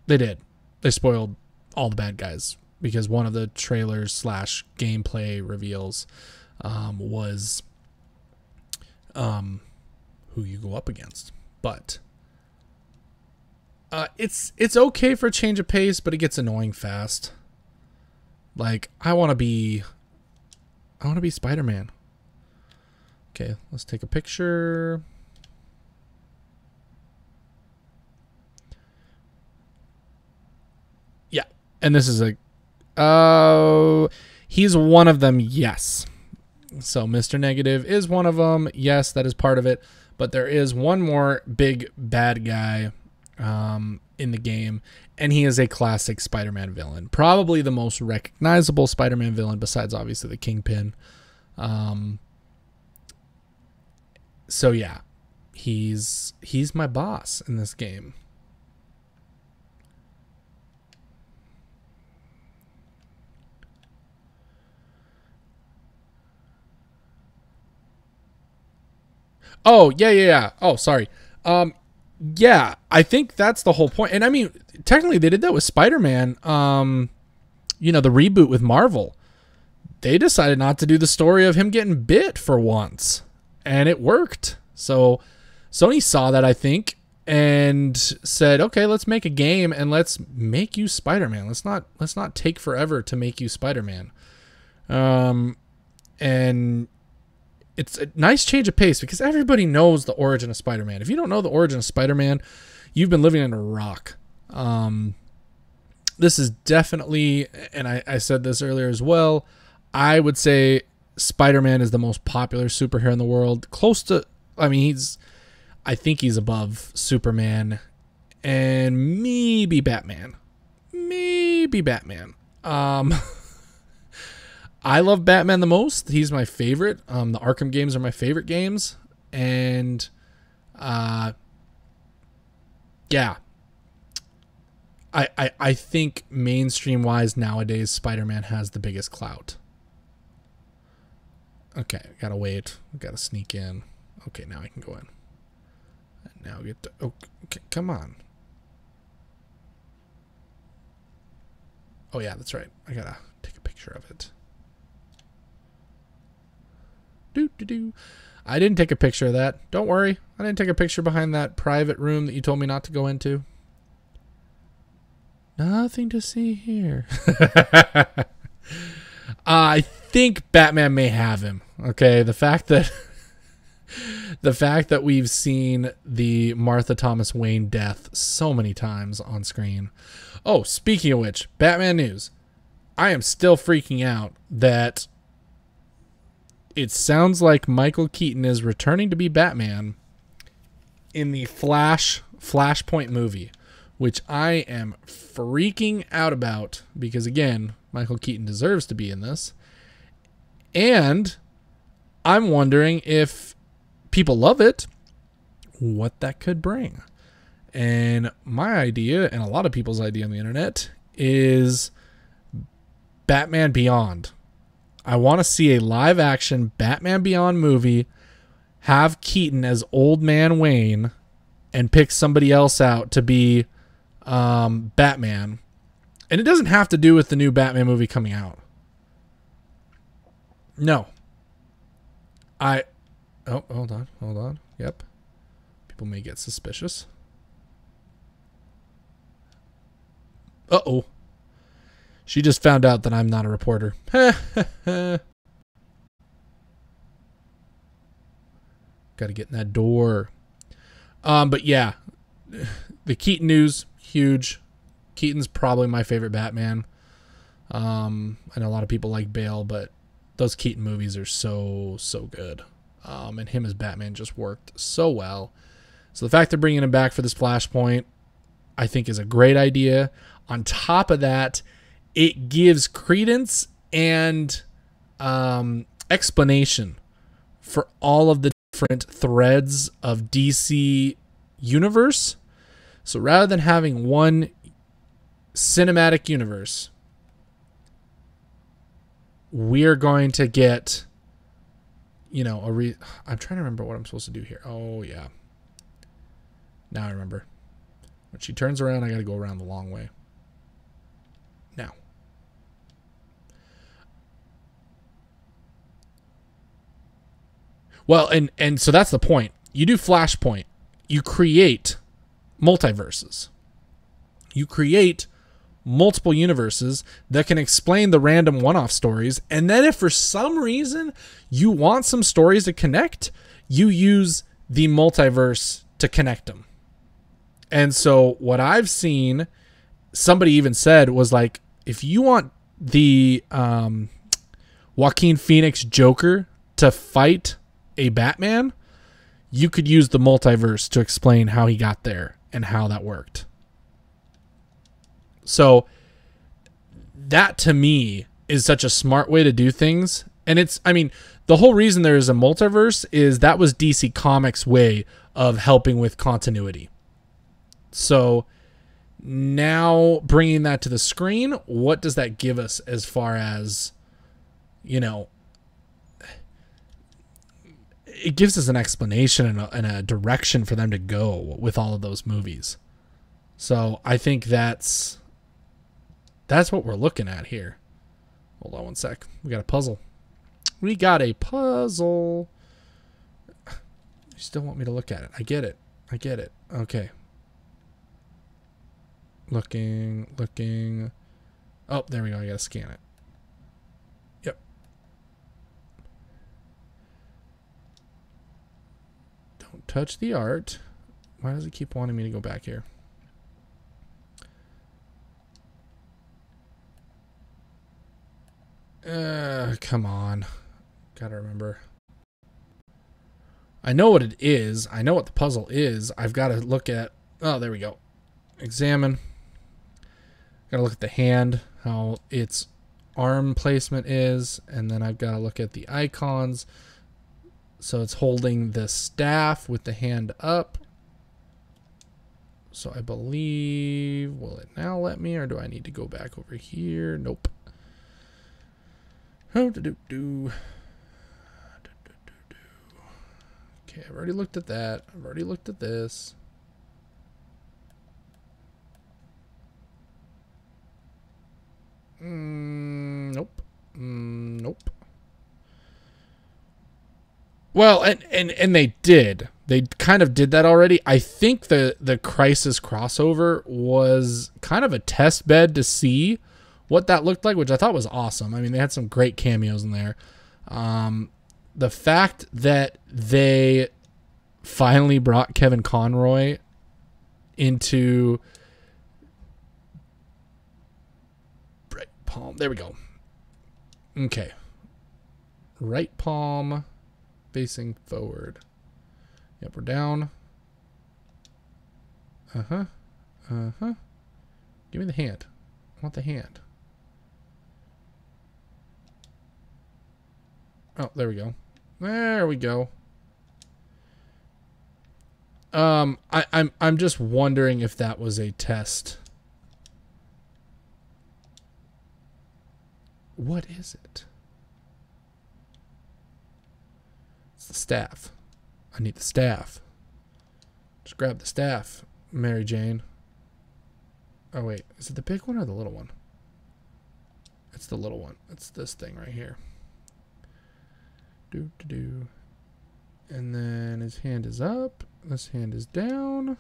They did. They spoiled all the bad guys because one of the trailers / gameplay reveals was who you go up against. But it's okay for a change of pace, but it gets annoying fast. Like I want to be Spider-Man. Okay, let's take a picture. Yeah, and this is he's one of them, yes. So Mr. Negative is one of them. Yes, that is part of it. But there is one more big bad guy in the game, and he is a classic Spider-Man villain. Probably the most recognizable Spider-Man villain besides obviously the Kingpin. So yeah, he's my boss in this game. Oh, yeah. Oh, sorry. Yeah, I think that's the whole point. And I mean, technically they did that with Spider-Man. You know, the reboot with Marvel. They decided not to do the story of him getting bit for once. And it worked. So Sony saw that, I think, and said, okay, let's make a game and let's make you Spider-Man. Let's not take forever to make you Spider-Man. And it's a nice change of pace because everybody knows the origin of Spider-Man. If you don't know the origin of Spider-Man, you've been living in a rock. This is definitely, and I said this earlier as well, I would say Spider-Man is the most popular superhero in the world. Close to, I mean, I think he's above Superman and maybe Batman. I love Batman the most. He's my favorite. The Arkham games are my favorite games. And, yeah. I think mainstream-wise nowadays, Spider-Man has the biggest clout. Okay, gotta wait. Gotta sneak in. Okay, now I can go in. And now get to... Okay, come on. Oh, yeah, that's right. I gotta take a picture of it. Do do do. I didn't take a picture of that. Don't worry. I didn't take a picture behind that private room that you told me not to go into. Nothing to see here. I think Batman may have him. Okay, the fact that we've seen the Martha Thomas Wayne death so many times on screen. Oh, speaking of which, Batman news. I am still freaking out that it sounds like Michael Keaton is returning to be Batman in the Flashpoint movie, which I am freaking out about because, again, Michael Keaton deserves to be in this. And I'm wondering if people love it, what that could bring. And my idea, and a lot of people's idea on the internet, is Batman Beyond. I want to see a live-action Batman Beyond movie, have Keaton as Old Man Wayne, and pick somebody else out to be Batman. And it doesn't have to do with the new Batman movie coming out. No. Oh, hold on. Yep. People may get suspicious. Uh-oh. She just found out that I'm not a reporter. Gotta get in that door. But yeah. The Keaton news, huge. Keaton's probably my favorite Batman. I know a lot of people like Bale, but those Keaton movies are so good. And him as Batman just worked so well. So the fact they're bringing him back for this Flashpoint, I think, is a great idea. On top of that, it gives credence and explanation for all of the different threads of DC universe. So rather than having one cinematic universe, we're going to get, I'm trying to remember what I'm supposed to do here. Oh, yeah. Now I remember. When she turns around, I got to go around the long way. Now. Well, and so that's the point. You do Flashpoint. You create multiverses. You create multiple universes that can explain the random one-off stories. And then if for some reason you want some stories to connect, you use the multiverse to connect them. And so what I've seen, somebody even said, was like, if you want the Joaquin Phoenix Joker to fight a Batman, you could use the multiverse to explain how he got there and how that worked. So that to me is such a smart way to do things. And the whole reason there is a multiverse is that was DC Comics' way of helping with continuity. So now bringing that to the screen, what does that give us as far as, it gives us an explanation and a direction for them to go with all of those movies. So I think that's what we're looking at here. Hold on one sec. We got a puzzle. You still want me to look at it. I get it. Okay. Looking. Oh, there we go. I gotta scan it. Yep. Don't touch the art. Why does it keep wanting me to go back here? Come on. Gotta remember. I know what it is. I know what the puzzle is. I've got to look at... Oh, there we go. Examine. Gotta look at the hand, how its arm placement is, and then I've got to look at the icons. So it's holding the staff with the hand up. So I believe... Will it now let me, or do I need to go back over here? Nope. Okay, I've already looked at that. I've already looked at this. Nope. Nope. Well, and they did. They kind of did that already. I think the Crisis crossover was kind of a test bed to see what that looked like, which I thought was awesome. I mean, they had some great cameos in there. The fact that they finally brought Kevin Conroy into right palm. There we go. Okay. Right palm facing forward. Yep, we're down. Uh-huh. Uh-huh. Give me the hand. I want the hand. Oh, there we go. There we go. I'm just wondering if that was a test. What is it? It's the staff. I need the staff. Just grab the staff, Mary Jane. Oh wait, is it the big one or the little one? It's the little one. It's this thing right here. Do. And then his hand is up. This hand is down.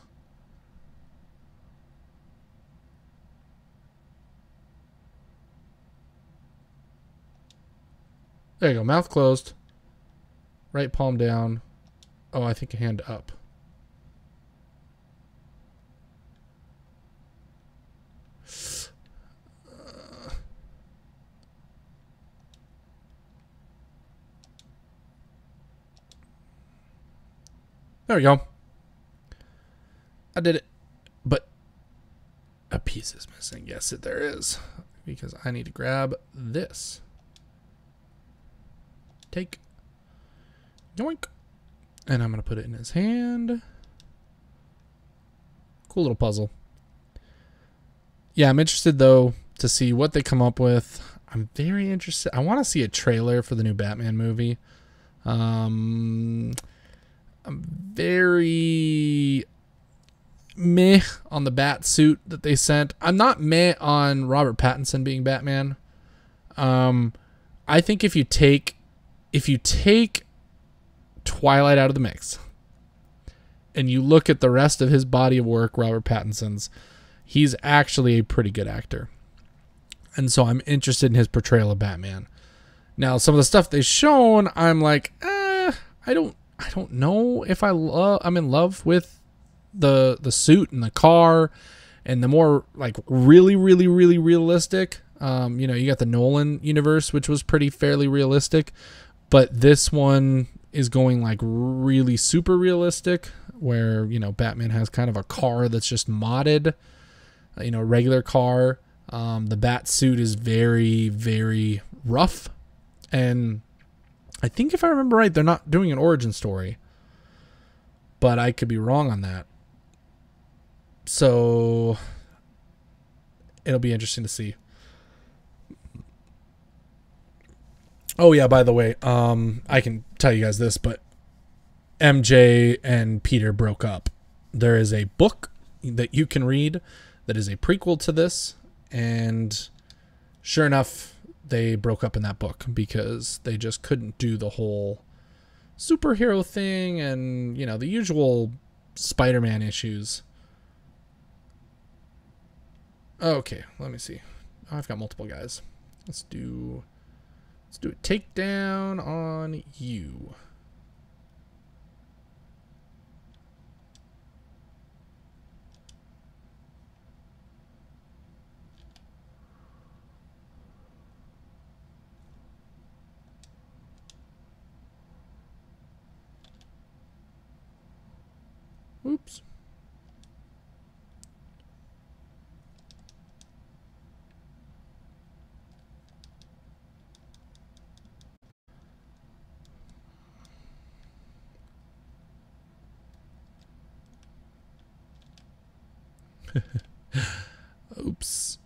There you go. Mouth closed. Right palm down. Oh, I think a hand up. There we go. I did it. But a piece is missing. Yes, there is. Because I need to grab this. Take. Yoink. And I'm going to put it in his hand. Cool little puzzle. Yeah, I'm interested, though, to see what they come up with. I'm very interested. I want to see a trailer for the new Batman movie. I'm very meh on the bat suit that they sent. I'm not meh on Robert Pattinson being Batman. I think if you take Twilight out of the mix and you look at the rest of his body of work, Robert Pattinson's, he's actually a pretty good actor. And so I'm interested in his portrayal of Batman. Now, some of the stuff they've shown, I'm like, I don't know if I'm in love with the suit and the car and the more like really realistic. You got the Nolan universe, which was fairly realistic, but this one is going like really super realistic where, Batman has kind of a car that's just modded, regular car. The bat suit is very rough. And I think if I remember right, they're not doing an origin story, but I could be wrong on that. So it'll be interesting to see. Oh yeah, by the way, I can tell you guys this, but MJ and Peter broke up. There is a book that you can read that is a prequel to this, and sure enough, they broke up in that book because they just couldn't do the whole superhero thing and, the usual Spider-Man issues. Okay, let me see. Oh, I've got multiple guys. Let's do a takedown on you. Oops. Oops.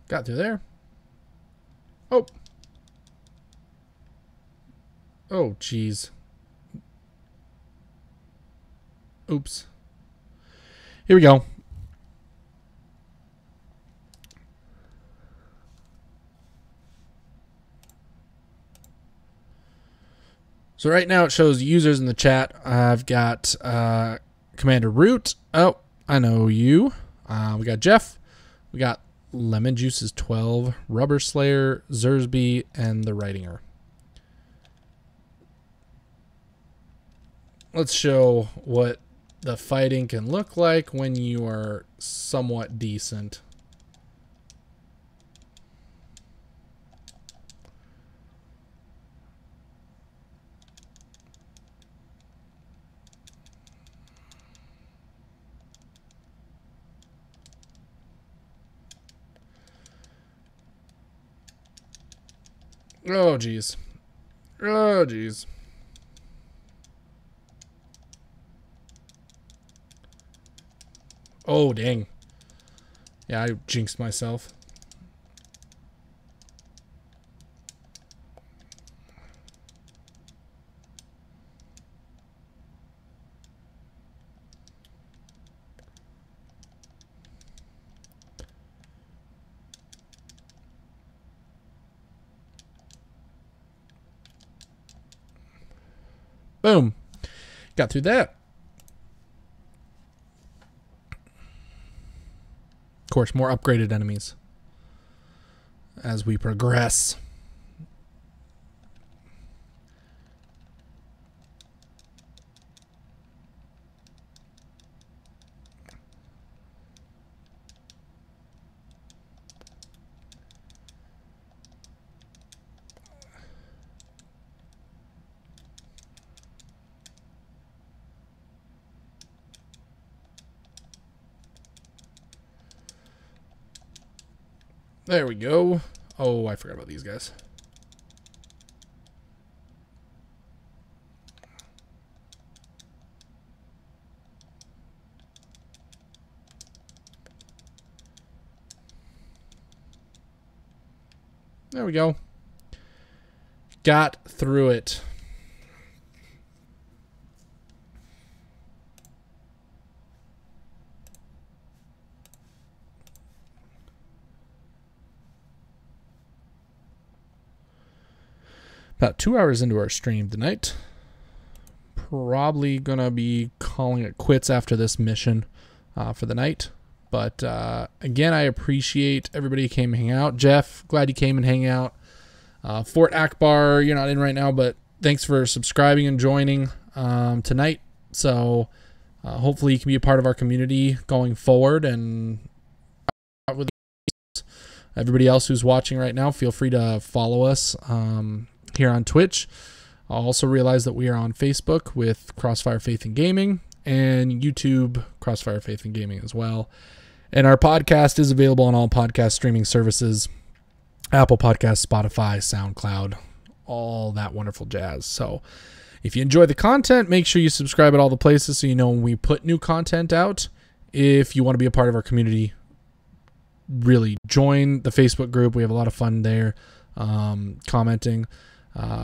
Got through there. Oh. Oh, jeez. Oops. Here we go. So right now it shows users in the chat. I've got Commander Root. Oh, I know you. We got Jeff. We got Lemon Juice is 12, Rubber Slayer, Zersby, and the Writinger. Let's show what the fighting can look like when you are somewhat decent. Oh, geez. Oh, geez. Oh, dang. Yeah, I jinxed myself. Boom. Got through that. Of course, more upgraded enemies as we progress. There we go. Oh, I forgot about these guys. There we go. Got through it. About 2 hours into our stream tonight. Probably gonna be calling it quits after this mission for the night. But again, I appreciate everybody who came and hang out. Jeff, glad you came and hang out. Fort Akbar, you're not in right now, but thanks for subscribing and joining tonight. So hopefully you can be a part of our community going forward. And with everybody else who's watching right now, feel free to follow us here on Twitch. I also realize that we are on Facebook with Crossfire Faith and Gaming, and YouTube Crossfire Faith and Gaming as well. And our podcast is available on all podcast streaming services, Apple Podcasts, Spotify, SoundCloud, all that wonderful jazz. So if you enjoy the content, make sure you subscribe at all the places so you know when we put new content out. If you want to be a part of our community, really join the Facebook group. We have a lot of fun there, commenting.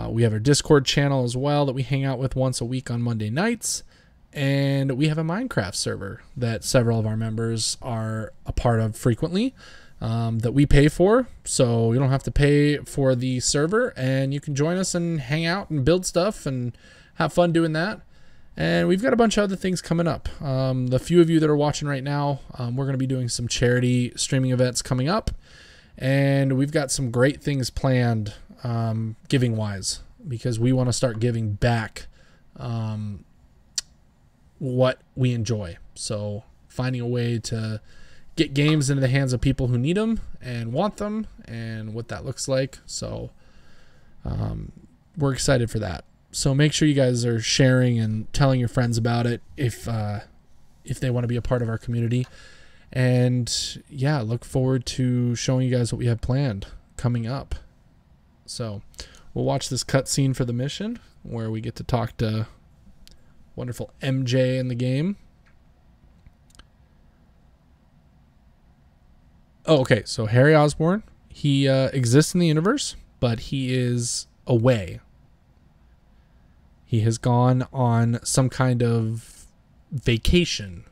We have our Discord channel as well that we hang out with once a week on Monday nights. And we have a Minecraft server that several of our members are a part of frequently, that we pay for. So you don't have to pay for the server, and you can join us and hang out and build stuff and have fun doing that. And we've got a bunch of other things coming up. The few of you that are watching right now, we're going to be doing some charity streaming events coming up. And we've got some great things planned giving wise, because we want to start giving back what we enjoy. So finding a way to get games into the hands of people who need them and want them, and what that looks like. So we're excited for that. So make sure you guys are sharing and telling your friends about it if they want to be a part of our community. And yeah, look forward to showing you guys what we have planned coming up. So we'll watch this cutscene for the mission where we get to talk to wonderful MJ in the game. Oh, okay. So Harry Osborn, he exists in the universe, but he is away. He has gone on some kind of vacation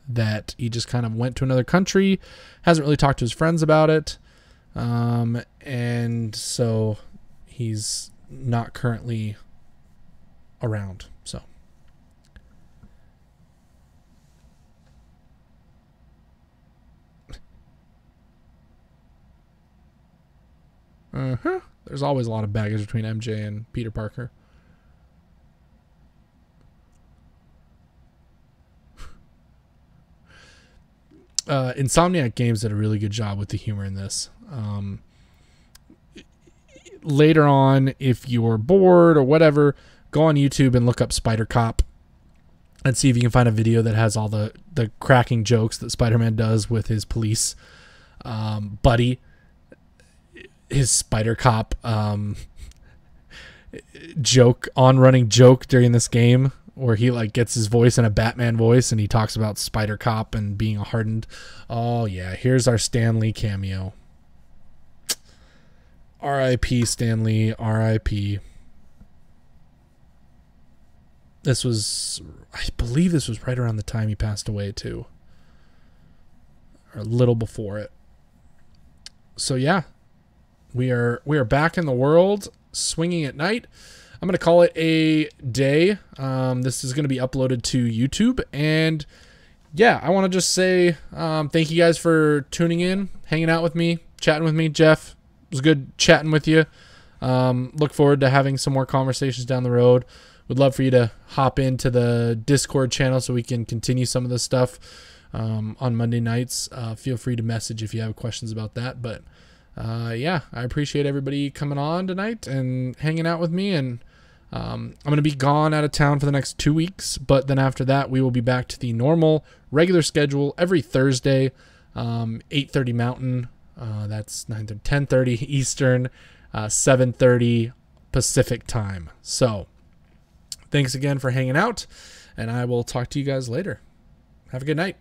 that he just kind of went to another country, hasn't really talked to his friends about it. And so he's not currently around. So. There's always a lot of baggage between MJ and Peter Parker. Insomniac Games did a really good job with the humor in this. Later on, if you're bored or whatever, go on YouTube and look up Spider Cop and see if you can find a video that has all the cracking jokes that Spider-Man does with his police buddy. His Spider Cop running joke during this game where he like gets his voice in a Batman voice and he talks about Spider Cop and being a hardened. Oh yeah, here's our Stan Lee cameo. R.I.P. Stan Lee, R.I.P. This was, I believe this was right around the time he passed away too. Or a little before it. So yeah, we are back in the world, swinging at night. I'm going to call it a day. This is going to be uploaded to YouTube. And yeah, I want to just say thank you guys for tuning in, hanging out with me, chatting with me. Jeff, it was good chatting with you. Look forward to having some more conversations down the road. Would love for you to hop into the Discord channel so we can continue some of this stuff on Monday nights. Feel free to message if you have questions about that. But yeah, I appreciate everybody coming on tonight and hanging out with me. And I'm going to be gone out of town for the next 2 weeks. But then after that, we will be back to the normal, regular schedule every Thursday, 8:30 Mountain. That's 10:30 Eastern, 7:30 Pacific time. So thanks again for hanging out, and I will talk to you guys later. Have a good night.